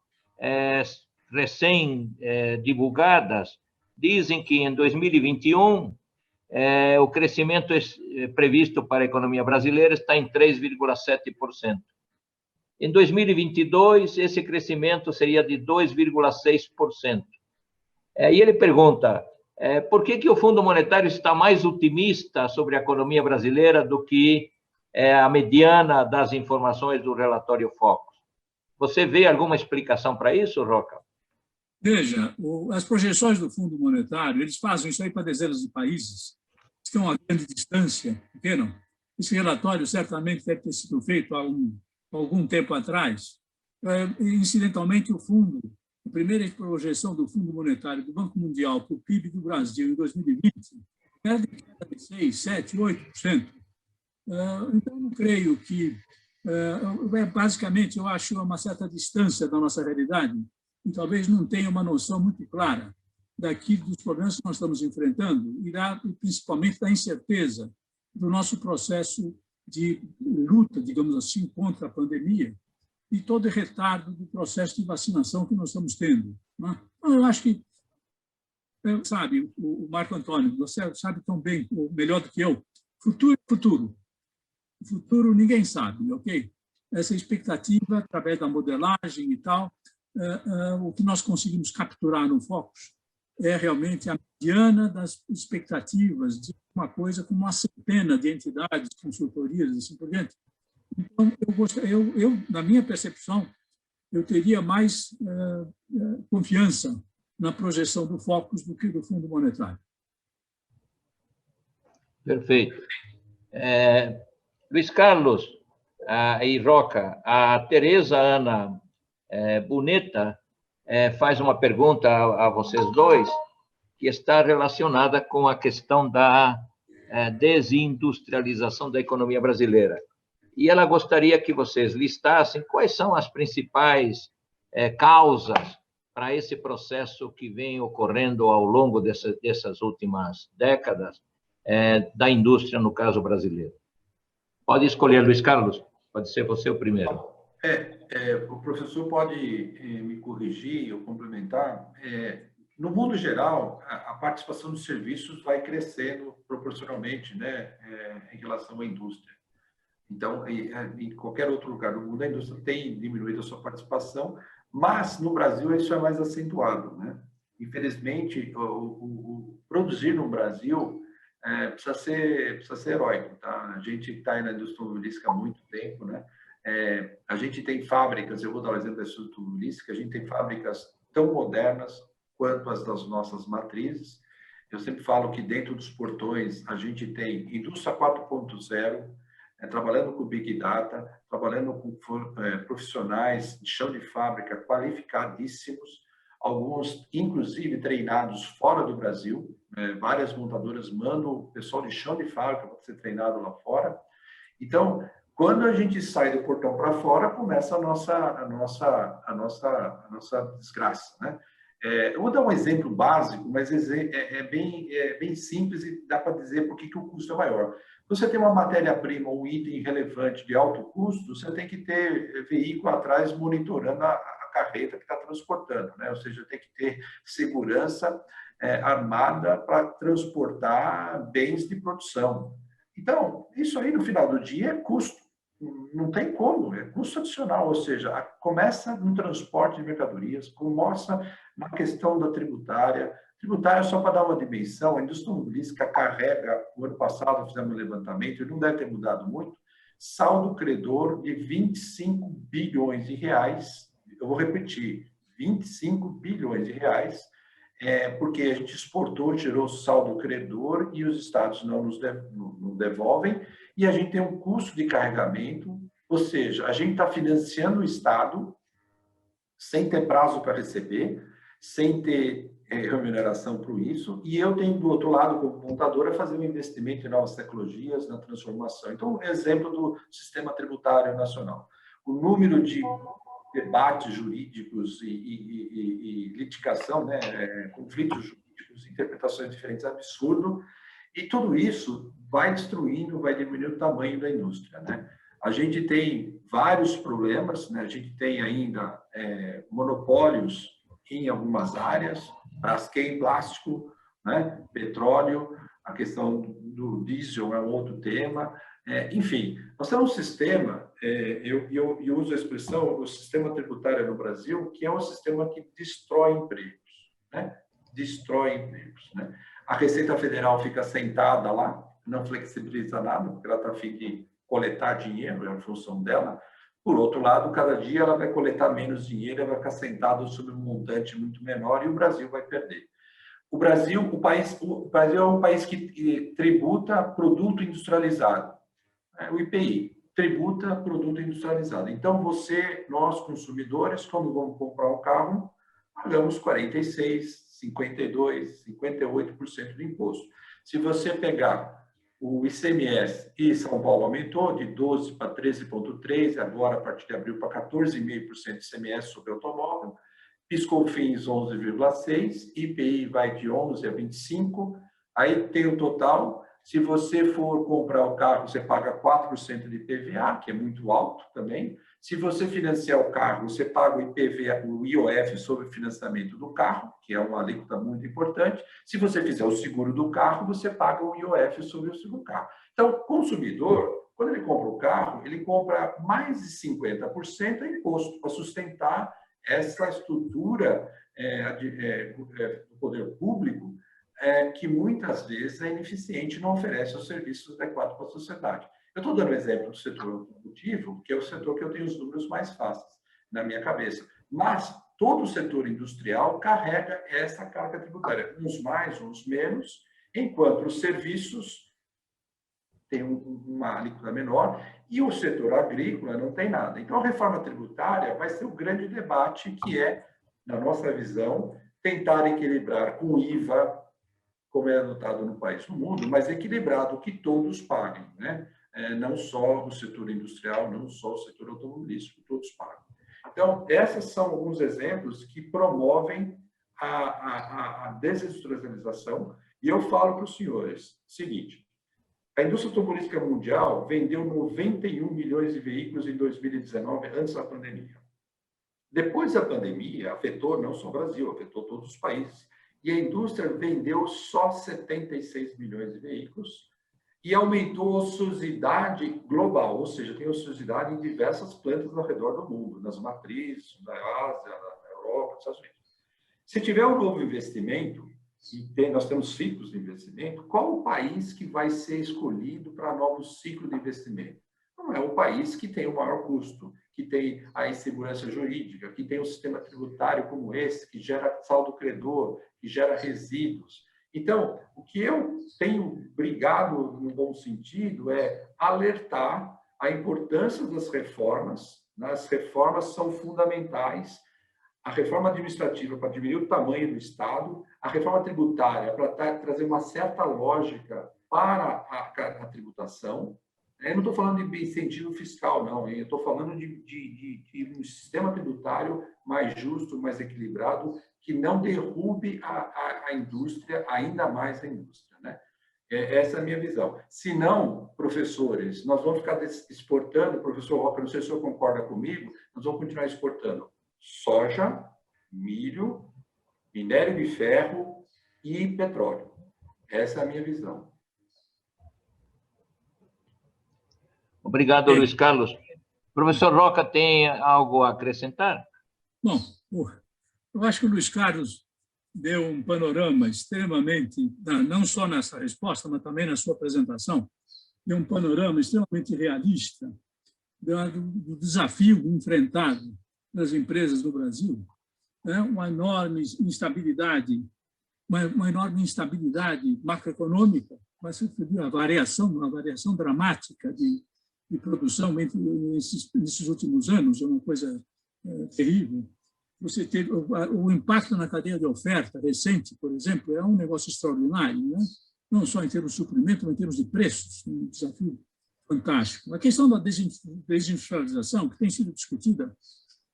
recém-divulgadas, dizem que em 2021 o crescimento previsto para a economia brasileira está em 3,7%. Em 2022, esse crescimento seria de 2,6%. E ele pergunta, por que o Fundo Monetário está mais otimista sobre a economia brasileira do que a mediana das informações do relatório Focus? Você vê alguma explicação para isso, Roca? Veja, as projeções do Fundo Monetário, eles fazem isso aí para dezenas de países, estão a grande distância, entendam? Esse relatório certamente deve ter sido feito há algum tempo atrás. Incidentalmente, a primeira projeção do Fundo Monetário do Banco Mundial para o PIB do Brasil em 2020 era de queda de 6%, 7%, 8%. Então, não creio que... basicamente, eu acho uma certa distância da nossa realidade e talvez não tenha uma noção muito clara dos problemas que nós estamos enfrentando e principalmente da incerteza do nosso processo de luta, digamos assim, contra a pandemia e todo o retardo do processo de vacinação que nós estamos tendo. Né? Então, eu acho que, sabe, o Marco Antônio, você sabe tão bem, ou melhor do que eu, futuro. O futuro ninguém sabe, ok? Essa expectativa, através da modelagem e tal, o que nós conseguimos capturar no Focus é realmente a mediana das expectativas de uma coisa como uma centena de entidades, consultorias, assim por diante. Então, na minha percepção, eu teria mais confiança na projeção do Focus do que do Fundo Monetário. Perfeito. Luiz Carlos e Roca, a Tereza Ana Buneta faz uma pergunta a vocês dois, que está relacionada com a questão da desindustrialização da economia brasileira. E ela gostaria que vocês listassem quais são as principais causas para esse processo que vem ocorrendo ao longo dessas últimas décadas da indústria, no caso brasileiro. Pode escolher, Luiz Carlos, pode ser você o primeiro. O professor pode me corrigir ou complementar. No mundo geral, a participação dos serviços vai crescendo proporcionalmente, né, em relação à indústria. Então, em qualquer outro lugar do mundo, a indústria tem diminuído a sua participação, mas no Brasil isso é mais acentuado, né? Infelizmente, o produzir no Brasil precisa ser heróico, tá? A gente está aí na indústria automobilística há muito tempo, né? A gente tem fábricas, eu vou dar o exemplo da indústria automobilística, a gente tem fábricas tão modernas quanto as das nossas matrizes. Eu sempre falo que dentro dos portões a gente tem indústria 4.0, trabalhando com Big Data, trabalhando com profissionais de chão de fábrica qualificadíssimos, alguns, inclusive, treinados fora do Brasil. Várias montadoras mandam o pessoal de chão de fábrica para ser treinado lá fora. Então, quando a gente sai do portão para fora, começa a nossa desgraça, né? Eu vou dar um exemplo básico, mas é bem simples e dá para dizer por que o custo é maior. Você tem uma matéria-prima, um item relevante de alto custo, você tem que ter veículo atrás monitorando a carreta que está transportando, né? Ou seja, tem que ter segurança armada para transportar bens de produção. Então, isso aí no final do dia é custo. não tem como, é custo adicional, ou seja, começa no transporte de mercadorias, começa na questão da tributária. Tributária, só para dar uma dimensão, a indústria automobilística carrega, o ano passado fizemos um levantamento, e não deve ter mudado muito, saldo credor de 25 bilhões de reais, eu vou repetir, 25 bilhões de reais, porque a gente exportou, gerou saldo credor e os estados não nos devolvem, e a gente tem um custo de carregamento, ou seja, a gente está financiando o estado sem ter prazo para receber, sem ter remuneração por isso, e eu tenho do outro lado, como montadora, fazer um investimento em novas tecnologias, na transformação. Então, exemplo do sistema tributário nacional. O número de debates jurídicos e litigação, né, conflitos jurídicos, interpretações diferentes, é absurdo, e tudo isso vai destruindo, vai diminuindo o tamanho da indústria, né? A gente tem vários problemas, né? A gente tem ainda monopólios em algumas áreas, Braskem, plástico, né? Petróleo, a questão do diesel é um outro tema. Enfim, nós temos um sistema, eu uso a expressão, o sistema tributário no Brasil, que é um sistema que destrói empregos, né? Destrói empregos, né? A Receita Federal fica sentada lá, não flexibiliza nada, porque ela está afim de coletar dinheiro, é a função dela. Por outro lado, cada dia ela vai coletar menos dinheiro, ela vai ficar sentada sobre um montante muito menor e o Brasil vai perder. O Brasil é um país que tributa produto industrializado. O IPI tributa produto industrializado. Então, nós consumidores, quando vamos comprar um carro, pagamos 46%, 52%, 58% de imposto. Se você pegar o ICMS, e São Paulo aumentou de 12% para 13,3%, agora, a partir de abril, para 14,5% de ICMS sobre automóvel, PIS/COFINS 11,6%, IPI vai de 11% a 25%, aí tem o total. Se você for comprar o carro, você paga 4% de IPVA, que é muito alto também. Se você financiar o carro, você paga o IPVA, o IOF sobre o financiamento do carro, que é uma alíquota muito importante. Se você fizer o seguro do carro, você paga o IOF sobre o seguro do carro. Então, o consumidor, quando ele compra o carro, ele compra mais de 50% em imposto para sustentar essa estrutura do poder público, que muitas vezes é ineficiente e não oferece os serviços adequados para a sociedade. Eu estou dando o exemplo do setor automotivo, que é o setor que eu tenho os números mais fáceis na minha cabeça. Mas todo o setor industrial carrega essa carga tributária, uns mais, uns menos, enquanto os serviços têm uma alíquota menor e o setor agrícola não tem nada. Então, a reforma tributária vai ser o grande debate que é, na nossa visão, tentar equilibrar com o IVA, como é adotado no país, no mundo, mas equilibrado, que todos paguem, né? Não só o setor industrial, não só o setor automobilístico, todos pagam. Então, esses são alguns exemplos que promovem a desindustrialização, e eu falo para os senhores o seguinte: a indústria automobilística mundial vendeu 91 milhões de veículos em 2019, antes da pandemia. Depois da pandemia, afetou não só o Brasil, afetou todos os países, e a indústria vendeu só 76 milhões de veículos e aumentou a ociosidade global, ou seja, tem ociosidade em diversas plantas ao redor do mundo, nas matrizes, na Ásia, na Europa, nos Estados Unidos. Se tiver um novo investimento, e nós temos ciclos de investimento, qual o país que vai ser escolhido para novo ciclo de investimento? Não é o país que tem o maior custo, que tem a insegurança jurídica, que tem um sistema tributário como esse, que gera saldo credor, que gera resíduos. Então, o que eu tenho brigado no bom sentido é alertar a importância das reformas. As reformas são fundamentais. A reforma administrativa para diminuir o tamanho do Estado, a reforma tributária para trazer uma certa lógica para a tributação. Eu não estou falando de incentivo fiscal, não. Eu estou falando de um sistema tributário mais justo, mais equilibrado, que não derrube a indústria, ainda mais a indústria, né? Essa é a minha visão. Se não, professores, nós vamos ficar exportando, professor Roca, não sei se o senhor concorda comigo, nós vamos continuar exportando soja, milho, minério de ferro e petróleo. Essa é a minha visão. Obrigado, Luiz Carlos. Professor Roca, tem algo a acrescentar? Bom, eu acho que o Luiz Carlos deu um panorama extremamente, não só nessa resposta, mas também na sua apresentação, deu um panorama extremamente realista do desafio enfrentado pelas empresas do Brasil, uma enorme instabilidade macroeconômica, mas uma variação dramática de produção nesses últimos anos, é uma coisa terrível. Você teve o impacto na cadeia de oferta recente, por exemplo, é um negócio extraordinário, né? Não só em termos de suprimento, mas em termos de preços, um desafio fantástico. A questão da desindustrialização, que tem sido discutida,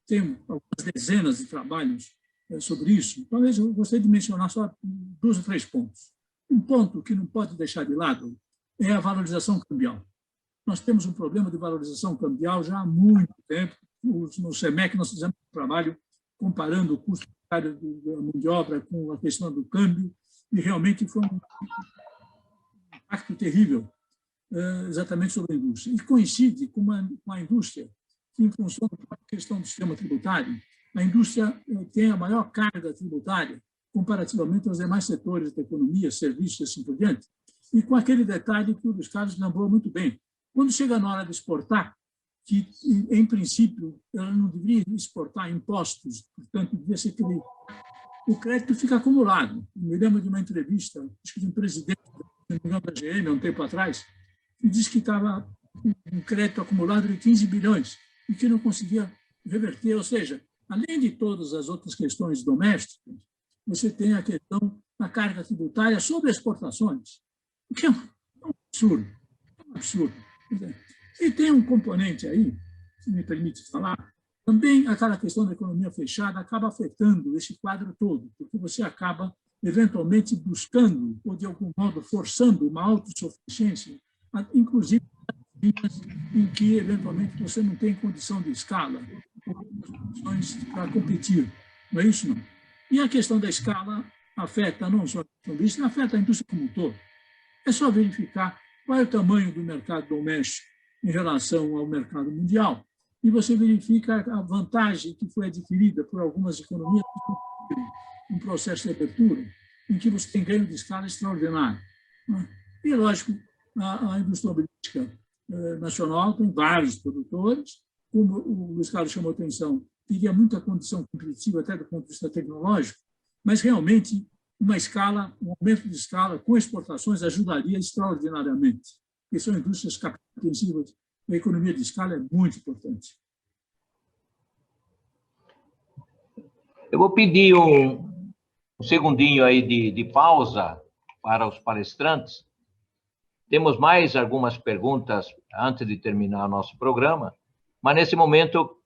tem algumas dezenas de trabalhos sobre isso. Talvez eu gostaria de mencionar só 2 ou 3 pontos. Um ponto que não pode deixar de lado é a valorização cambial. Nós temos um problema de valorização cambial já há muito tempo. No CEMEC, nós fizemos um trabalho comparando o custo da mão de obra com a questão do câmbio, e realmente foi um impacto terrível exatamente sobre a indústria. E coincide com a indústria que, em função da questão do sistema tributário, a indústria tem a maior carga tributária comparativamente aos demais setores da economia, serviços e assim por diante. E com aquele detalhe que o Luiz Carlos lembrou muito bem. Quando chega na hora de exportar, que, em princípio, ela não deveria exportar impostos, portanto, devia ser que o crédito fica acumulado. Eu me lembro de uma entrevista, acho que de um presidente da GM, há um tempo atrás, que disse que estava um crédito acumulado de 15 bilhões e que não conseguia reverter. Ou seja, além de todas as outras questões domésticas, você tem a questão da carga tributária sobre exportações, o que é um absurdo. É um absurdo. E tem um componente aí, se me permite falar, também aquela questão da economia fechada acaba afetando esse quadro todo, porque você acaba, eventualmente, buscando, ou de algum modo forçando uma autossuficiência, inclusive em que, eventualmente, você não tem condição de escala, ou condições para competir. Não é isso, não? E a questão da escala afeta não só a indústria, afeta a indústria como um todo. É só verificar qual é o tamanho do mercado doméstico em relação ao mercado mundial, e você verifica a vantagem que foi adquirida por algumas economias um processo de abertura, em que você tem ganho de escala extraordinário. E, lógico, a indústria automobilística nacional tem vários produtores, como o Luiz Carlos chamou a atenção, teria muita condição competitiva até do ponto de vista tecnológico, mas realmente um aumento de escala com exportações ajudaria extraordinariamente, porque são indústrias capital-intensivas, a economia de escala é muito importante. Eu vou pedir um segundinho aí de pausa para os palestrantes. Temos mais algumas perguntas antes de terminar nosso programa, mas nesse momento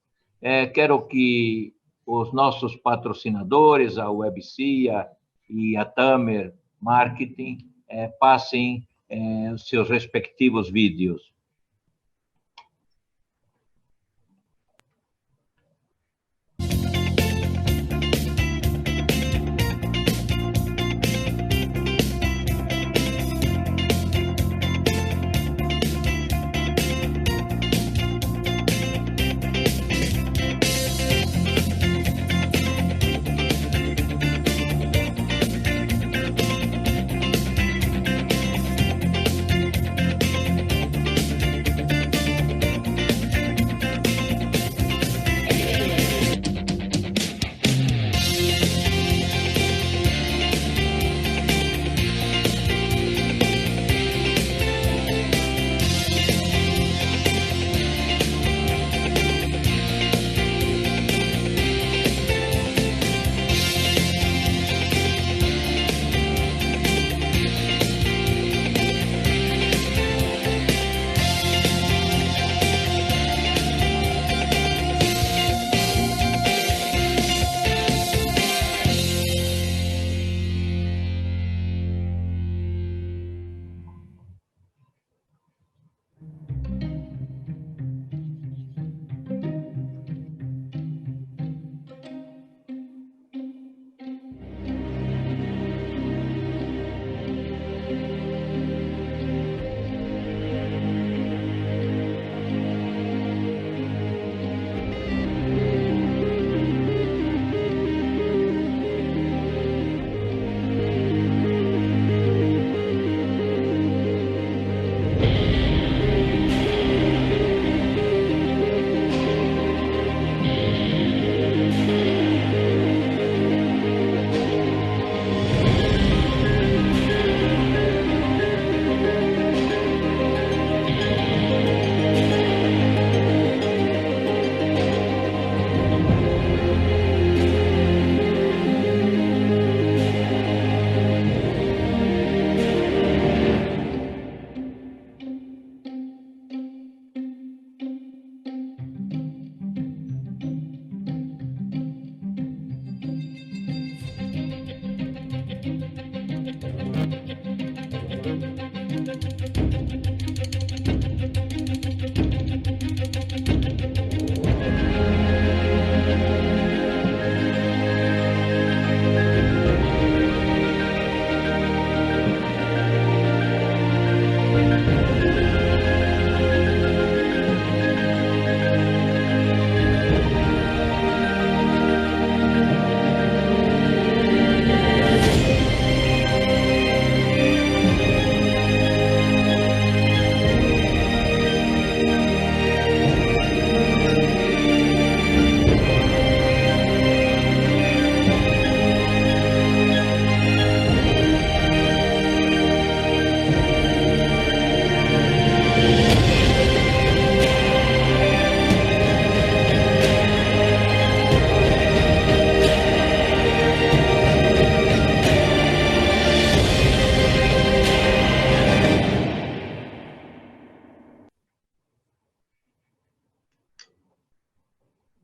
quero que os nossos patrocinadores, a WebCIA e a Tamer Marketing, passem os seus respectivos vídeos.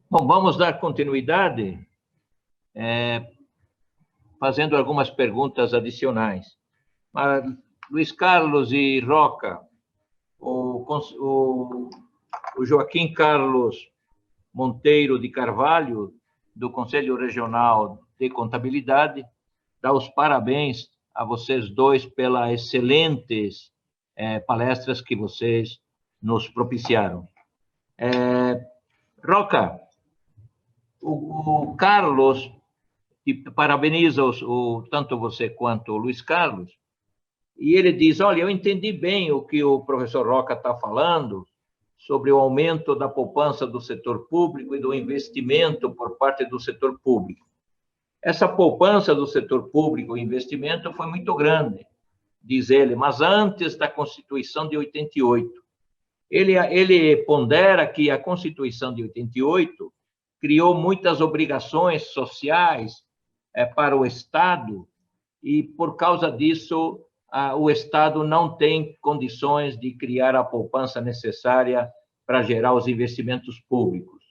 Bom, vamos dar continuidade, fazendo algumas perguntas adicionais. Mas, Luiz Carlos e Roca, o Joaquim Carlos Monteiro de Carvalho, do Conselho Regional de Contabilidade, dá os parabéns a vocês dois pelas excelentes palestras que vocês nos propiciaram. Roca, o Carlos, e parabeniza tanto você quanto o Luiz Carlos, e ele diz, olha, eu entendi bem o que o professor Roca está falando sobre o aumento da poupança do setor público e do investimento por parte do setor público. Essa poupança do setor público e investimento foi muito grande, diz ele, mas antes da Constituição de 88. Ele pondera que a Constituição de 88 criou muitas obrigações sociais para o Estado e, por causa disso, o Estado não tem condições de criar a poupança necessária para gerar os investimentos públicos.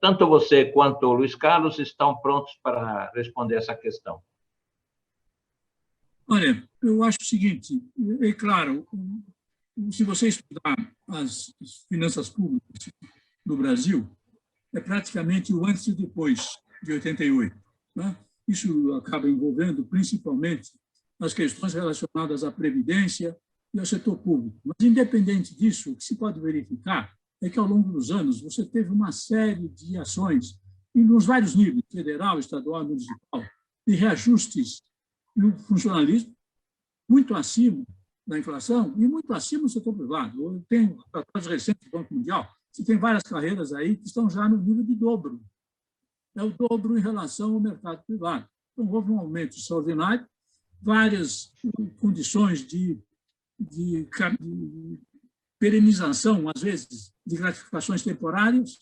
Tanto você quanto o Luiz Carlos estão prontos para responder essa questão. Olha, eu acho o seguinte, é claro, se você estudar as finanças públicas no Brasil, é praticamente o antes e depois de 88. Né? Isso acaba envolvendo principalmente as questões relacionadas à Previdência e ao setor público. Mas, independente disso, o que se pode verificar é que, ao longo dos anos, você teve uma série de ações, nos vários níveis, federal, estadual e municipal, de reajustes no funcionalismo, muito acima da inflação e muito acima do setor privado. Eu tenho tratados recentes do Banco Mundial, você tem várias carreiras aí que estão já no nível de dobro. É o dobro em relação ao mercado privado. Então, houve um aumento extraordinário, várias condições de perenização, às vezes, de gratificações temporárias,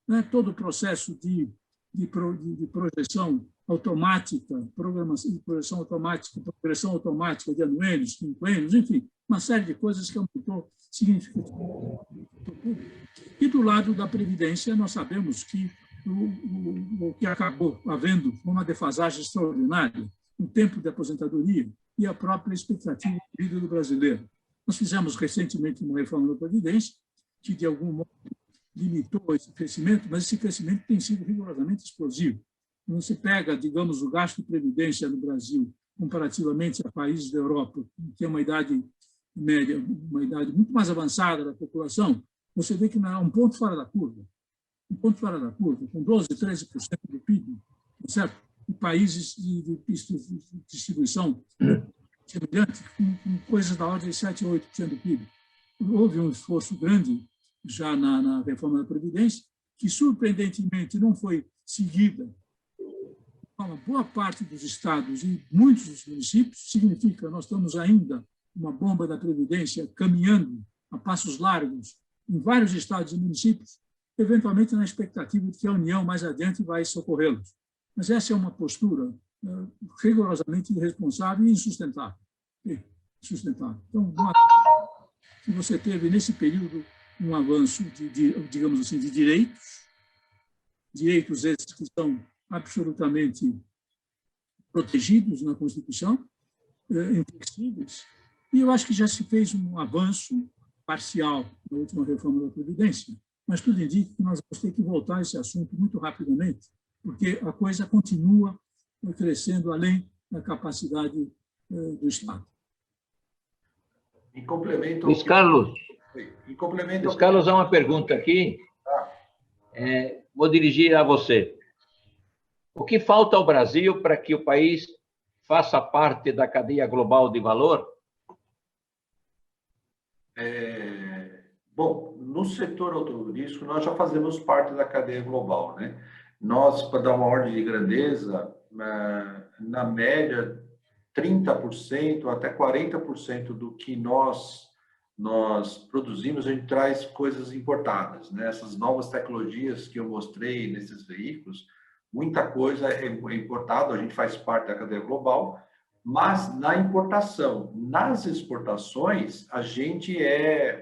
né? Todo o processo de projeção automática, programação de projeção automática, progressão automática de anuênios, quinquênios, enfim, uma série de coisas que aumentou significativamente. E do lado da Previdência, nós sabemos que o que acabou havendo uma defasagem extraordinária no tempo de aposentadoria e a própria expectativa de vida do brasileiro. Nós fizemos recentemente uma reforma da Previdência que, de algum modo, limitou esse crescimento, mas esse crescimento tem sido rigorosamente explosivo. Não se pega, digamos, o gasto de previdência no Brasil, comparativamente a países da Europa, que tem uma idade média, uma idade muito mais avançada da população, você vê que não é um ponto fora da curva. Um ponto fora da curva, com 12%, 13% do PIB, certo? E países de distribuição semelhante, com coisas da ordem de 7% ou 8% do PIB. Houve um esforço grande já na reforma da Previdência, que, surpreendentemente, não foi seguida uma boa parte dos estados e muitos dos municípios. Significa que nós estamos ainda uma bomba da Previdência caminhando a passos largos em vários estados e municípios, eventualmente na expectativa de que a União mais adiante vai socorrê-los. Mas essa é uma postura rigorosamente irresponsável e insustentável. Então, se você teve nesse período um avanço digamos assim, de direitos esses que estão absolutamente protegidos na Constituição, inflexíveis, e eu acho que já se fez um avanço parcial na última reforma da Previdência, mas tudo indica que nós vamos ter que voltar a esse assunto muito rapidamente, porque a coisa continua crescendo além da capacidade do Estado. Em complemento... Luiz Carlos, Em complemento Luiz Carlos, há uma pergunta aqui. Vou dirigir a você. O que falta ao Brasil para que o país faça parte da cadeia global de valor? Bom, no setor automobilístico, nós já fazemos parte da cadeia global, né? Nós, para dar uma ordem de grandeza, na média, 30% até 40% do que nós produzimos, a gente traz coisas importadas, né? Essas novas tecnologias que eu mostrei nesses veículos, muita coisa é importada, a gente faz parte da cadeia global, mas na importação, nas exportações, a gente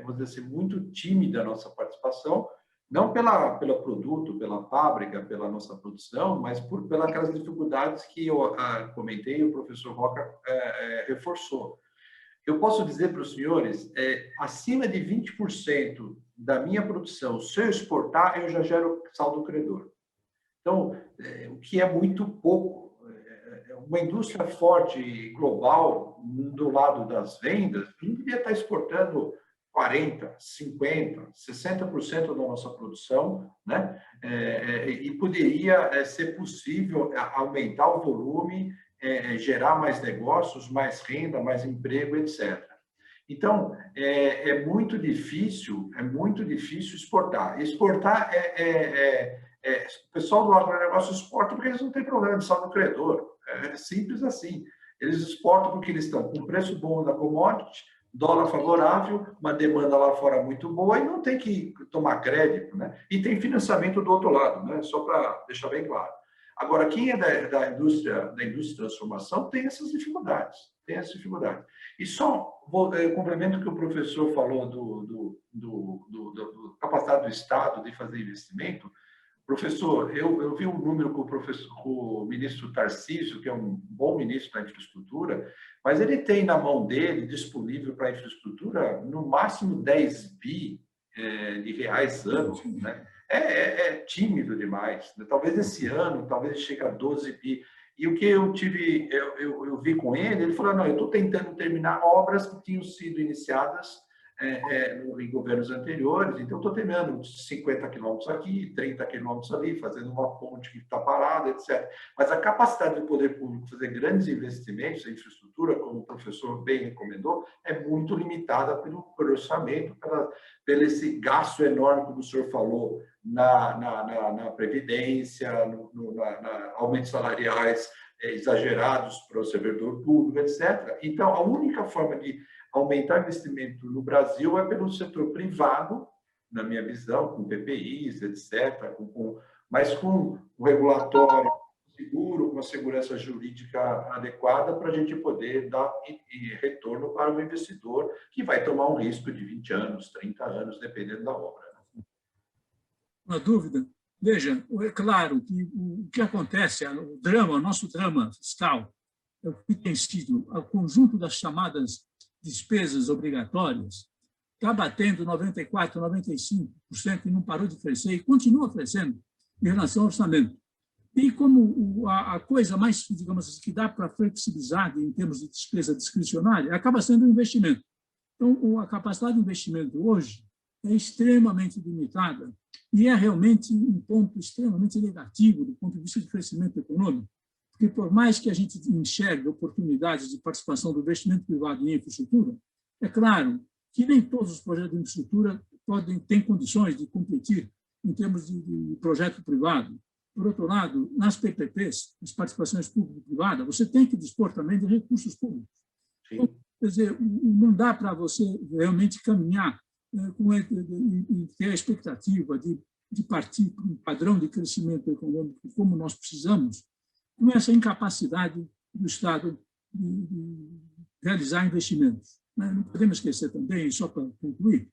vamos dizer assim, muito tímida a nossa participação, não pelo produto, pela fábrica, pela nossa produção, mas pelas aquelas dificuldades que eu comentei e o professor Roca reforçou. Eu posso dizer para os senhores, acima de 20% da minha produção, se eu exportar, eu já gero saldo credor. Então, o que é muito pouco. Uma indústria forte e global, do lado das vendas, a gente devia estar exportando 40%, 50%, 60% da nossa produção, né? E poderia ser possível aumentar o volume, gerar mais negócios, mais renda, mais emprego, etc. Então, é muito difícil exportar. Exportar o pessoal do agronegócio exporta porque eles não têm problema de saldo credor. É simples assim. Eles exportam porque eles estão com preço bom da commodity, dólar favorável, uma demanda lá fora muito boa e não tem que tomar crédito, né? E tem financiamento do outro lado, né? Só para deixar bem claro. Agora, quem é da indústria de transformação tem essas dificuldades, E só complemento que o professor falou do capacidade do Estado de fazer investimento. Professor, eu vi um número com o ministro Tarcísio, que é um bom ministro da infraestrutura, mas ele tem na mão dele, disponível para a infraestrutura, no máximo 10 bi de reais ano, né? É tímido demais, né? Talvez esse ano, talvez chegue a 12 bi. E o que eu vi com ele falou, não, eu estou tentando terminar obras que tinham sido iniciadas em governos anteriores, então estou terminando 50 quilômetros aqui, 30 quilômetros ali, fazendo uma ponte que está parada, etc. Mas a capacidade do poder público fazer grandes investimentos em infraestrutura, como o professor bem recomendou, é muito limitada pelo orçamento, pelo esse gasto enorme, como o senhor falou, na Previdência, aumentos salariais exagerados para o servidor público, etc. Então, a única forma de aumentar investimento no Brasil é pelo setor privado, na minha visão, com PPIs, etc., mas com o regulatório seguro, com a segurança jurídica adequada para a gente poder dar retorno para o investidor, que vai tomar um risco de 20 anos, 30 anos, dependendo da obra. Uma dúvida. Veja, é claro que o que acontece, o nosso drama fiscal, é o que tem sido o conjunto das chamadas despesas obrigatórias, está batendo 94%, 95% e não parou de crescer e continua crescendo em relação ao orçamento. E como a coisa mais, digamos assim, que dá para flexibilizar em termos de despesa discricionária, acaba sendo o investimento. Então, a capacidade de investimento hoje é extremamente limitada e é realmente um ponto extremamente negativo do ponto de vista de crescimento econômico. Porque, por mais que a gente enxergue oportunidades de participação do investimento privado em infraestrutura, é claro que nem todos os projetos de infraestrutura têm condições de competir em termos de projeto privado. Por outro lado, nas PPPs, as participações público-privadas, você tem que dispor também de recursos públicos. Então, quer dizer, não dá para você realmente caminhar e ter a expectativa de partir para um padrão de crescimento econômico como nós precisamos, com essa incapacidade do Estado de realizar investimentos. Não podemos esquecer também, só para concluir,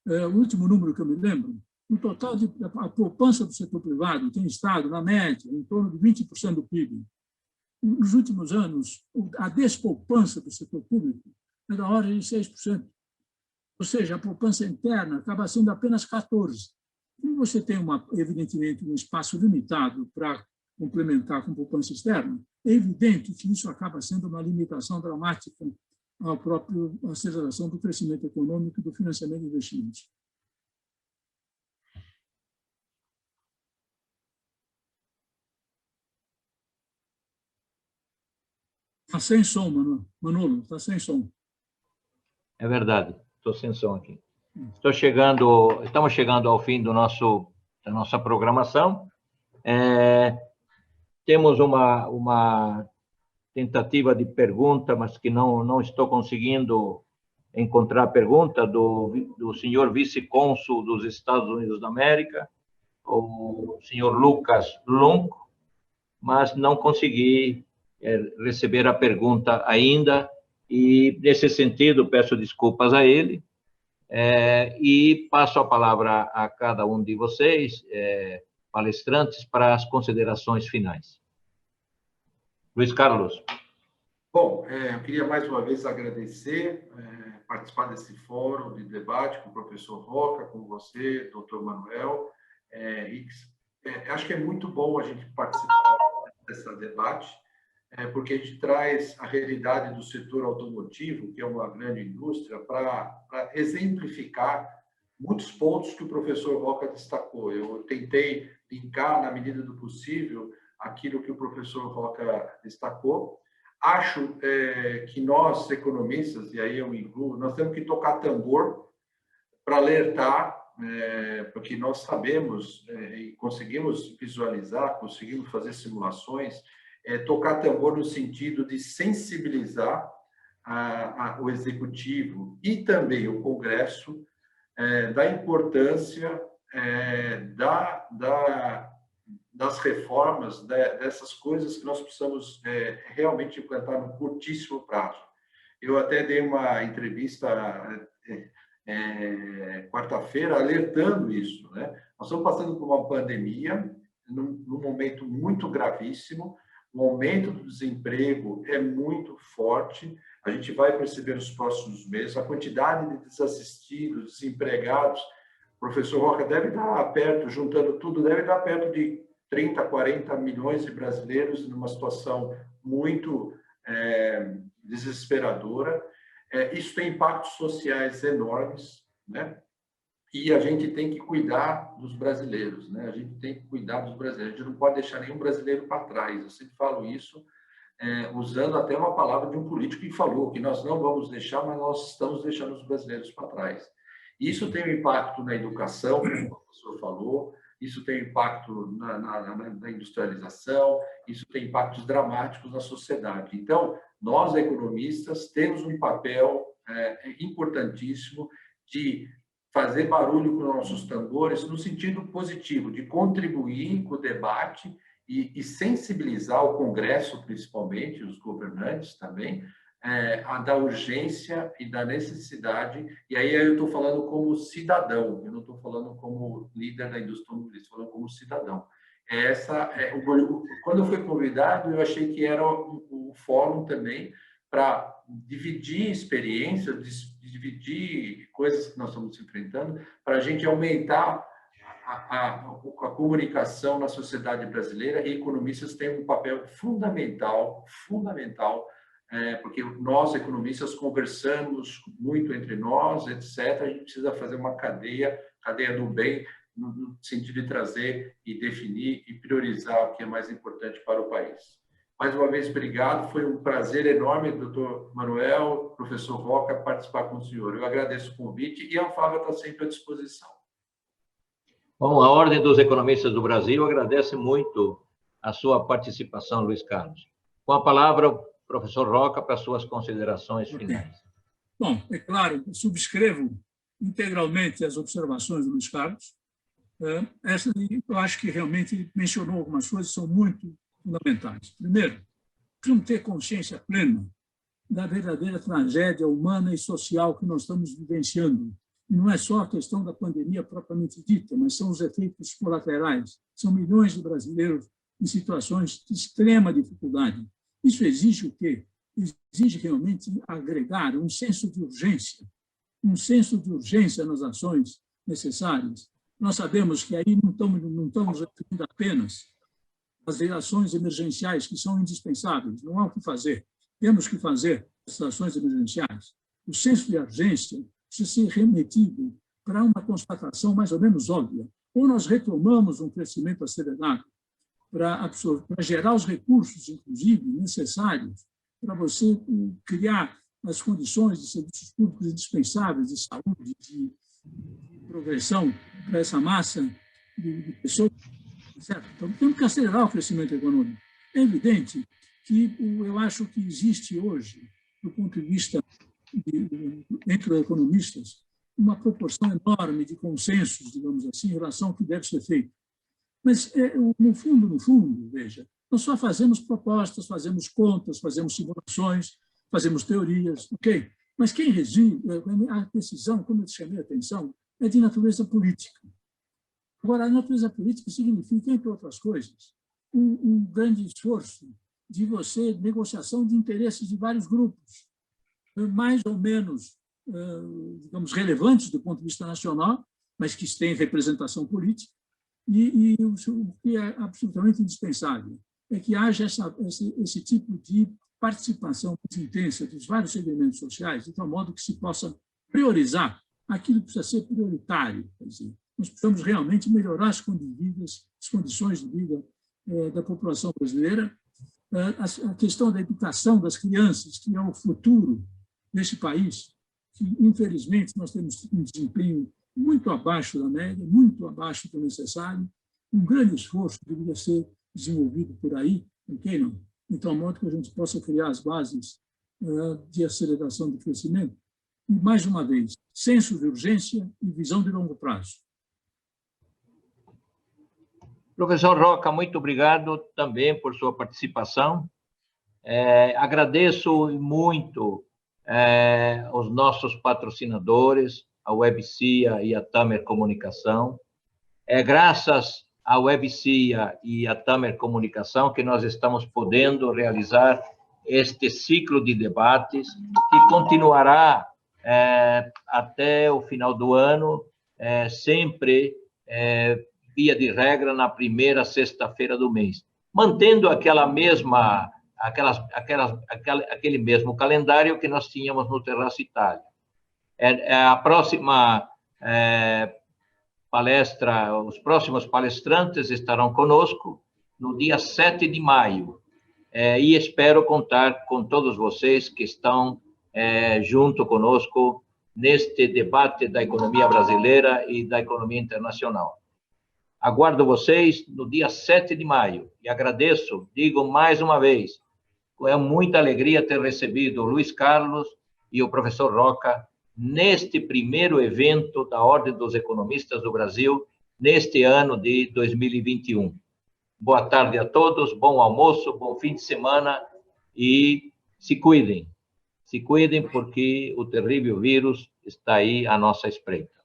o último número que eu me lembro, no total a poupança do setor privado tem estado, na média, em torno de 20% do PIB. Nos últimos anos, a despoupança do setor público é da ordem de 6%. Ou seja, a poupança interna acaba sendo apenas 14%. Como você tem, evidentemente, um espaço limitado para complementar com poupança externa, é evidente que isso acaba sendo uma limitação dramática à própria aceleração do crescimento econômico e do financiamento de investimentos. Está sem som, Manolo, está sem som. É verdade, estou sem som aqui. Estamos chegando ao fim da nossa programação. Temos uma tentativa de pergunta, mas que não estou conseguindo encontrar a pergunta, do senhor vice-cônsul dos Estados Unidos da América, o senhor Lucas Lung, mas não consegui receber a pergunta ainda, e, nesse sentido, peço desculpas a ele, e passo a palavra a cada um de vocês, palestrantes, para as considerações finais. Luiz Carlos. Bom, eu queria mais uma vez agradecer, participar desse fórum de debate com o professor Roca, com você, doutor Manuel. Acho que é muito bom a gente participar desse debate, porque a gente traz a realidade do setor automotivo, que é uma grande indústria, para exemplificar muitos pontos que o professor Roca destacou. Eu tentei linkar, na medida do possível, aquilo que o professor Roca destacou. Acho que nós, economistas, e aí eu me incluo, nós temos que tocar tambor para alertar, porque nós sabemos e conseguimos visualizar, conseguimos fazer simulações, tocar tambor no sentido de sensibilizar o executivo e também o Congresso da importância das reformas, dessas coisas que nós precisamos realmente implantar no curtíssimo prazo. Eu até dei uma entrevista quarta-feira alertando isso, né? Nós estamos passando por uma pandemia, num momento muito gravíssimo, o aumento do desemprego é muito forte, a gente vai perceber nos próximos meses a quantidade de desassistidos, desempregados. O professor Roca deve dar perto, juntando tudo, deve dar perto de 30, 40 milhões de brasileiros numa situação muito desesperadora. Isso tem impactos sociais enormes, né? E a gente tem que cuidar dos brasileiros, né? A gente tem que cuidar dos brasileiros. A gente não pode deixar nenhum brasileiro para trás. Eu sempre falo isso, usando até uma palavra de um político que falou que nós não vamos deixar, mas nós estamos deixando os brasileiros para trás. Isso tem um impacto na educação, como o professor falou, isso tem impacto na industrialização, isso tem impactos dramáticos na sociedade. Então, nós, economistas, temos um papel importantíssimo de fazer barulho com nossos tambores no sentido positivo, de contribuir com o debate e sensibilizar o Congresso, principalmente, os governantes também, da urgência e da necessidade. E aí eu estou falando como cidadão, eu não estou falando como líder da indústria automobilística, estou falando como cidadão. Quando eu fui convidado, eu achei que era um fórum também para dividir experiências, dividir coisas que nós estamos enfrentando, para a gente aumentar a comunicação na sociedade brasileira, e economistas têm um papel fundamental, porque nós, economistas, conversamos muito entre nós, etc. A gente precisa fazer uma cadeia do bem, no sentido de trazer e definir e priorizar o que é mais importante para o país. Mais uma vez, obrigado. Foi um prazer enorme, doutor Manuel, professor Roca, participar com o senhor. Eu agradeço o convite e a Anfávia está sempre à disposição. Bom, a Ordem dos Economistas do Brasil agradece muito a sua participação, Luiz Carlos. Com a palavra, o professor Roca, para suas considerações finais. Bom, é claro, subscrevo integralmente as observações do Luiz Carlos. Eu acho que realmente mencionou algumas coisas que são muito fundamentais. Primeiro, precisamos ter consciência plena da verdadeira tragédia humana e social que nós estamos vivenciando. E não é só a questão da pandemia propriamente dita, mas são os efeitos colaterais. São milhões de brasileiros em situações de extrema dificuldade. Isso exige o quê? Exige realmente agregar um senso de urgência nas ações necessárias, Nós sabemos que aí não estamos referindo apenas às ações emergenciais, que são indispensáveis, não há o que fazer. Temos que fazer essas ações emergenciais. O senso de urgência precisa ser remetido para uma constatação mais ou menos óbvia. Ou nós retomamos um crescimento acelerado para gerar os recursos, inclusive, necessários para você criar as condições de serviços públicos indispensáveis, de saúde, de progressão para essa massa de pessoas. Certo? Então, temos que acelerar o crescimento econômico. É evidente que eu acho que existe hoje, do ponto de vista entre os economistas, uma proporção enorme de consensos, digamos assim, em relação ao que deve ser feito. Mas, no fundo, veja, nós só fazemos propostas, fazemos contas, fazemos simulações, fazemos teorias, ok? Mas quem reside, a decisão, como eu te chamei a atenção, é de natureza política. Agora, a natureza política significa, entre outras coisas, um grande esforço de negociação de interesses de vários grupos, mais ou menos, digamos, relevantes do ponto de vista nacional, mas que têm representação política, e o que é absolutamente indispensável é que haja esse tipo de participação mais intensa dos vários segmentos sociais, de tal modo que se possa priorizar aquilo que precisa ser prioritário. Quer dizer, nós precisamos realmente melhorar as condições de vida da população brasileira, a questão da educação das crianças, que é o futuro desse país, que, infelizmente, nós temos um desempenho muito abaixo da média, muito abaixo do necessário, um grande esforço deveria ser desenvolvido por aí, ok, não? De tal modo que a gente possa criar as bases de aceleração do crescimento. E, mais uma vez, senso de urgência e visão de longo prazo. Professor Roca, muito obrigado também por sua participação. Agradeço muito aos nossos patrocinadores, a WebCIA e a Tamer Comunicação. É graças à WebCIA e à Tamer Comunicação que nós estamos podendo realizar este ciclo de debates, que continuará até o final do ano, sempre via de regra na primeira sexta-feira do mês, mantendo aquele mesmo calendário que nós tínhamos no Terraço Itália. A próxima palestra, os próximos palestrantes estarão conosco no dia 7 de maio, e espero contar com todos vocês que estão junto conosco neste debate da economia brasileira e da economia internacional. Aguardo vocês no dia 7 de maio e agradeço, digo mais uma vez, é muita alegria ter recebido o Luiz Carlos e o professor Roca neste primeiro evento da Ordem dos Economistas do Brasil, neste ano de 2021. Boa tarde a todos, bom almoço, bom fim de semana e se cuidem. Se cuidem porque o terrível vírus está aí à nossa espreita.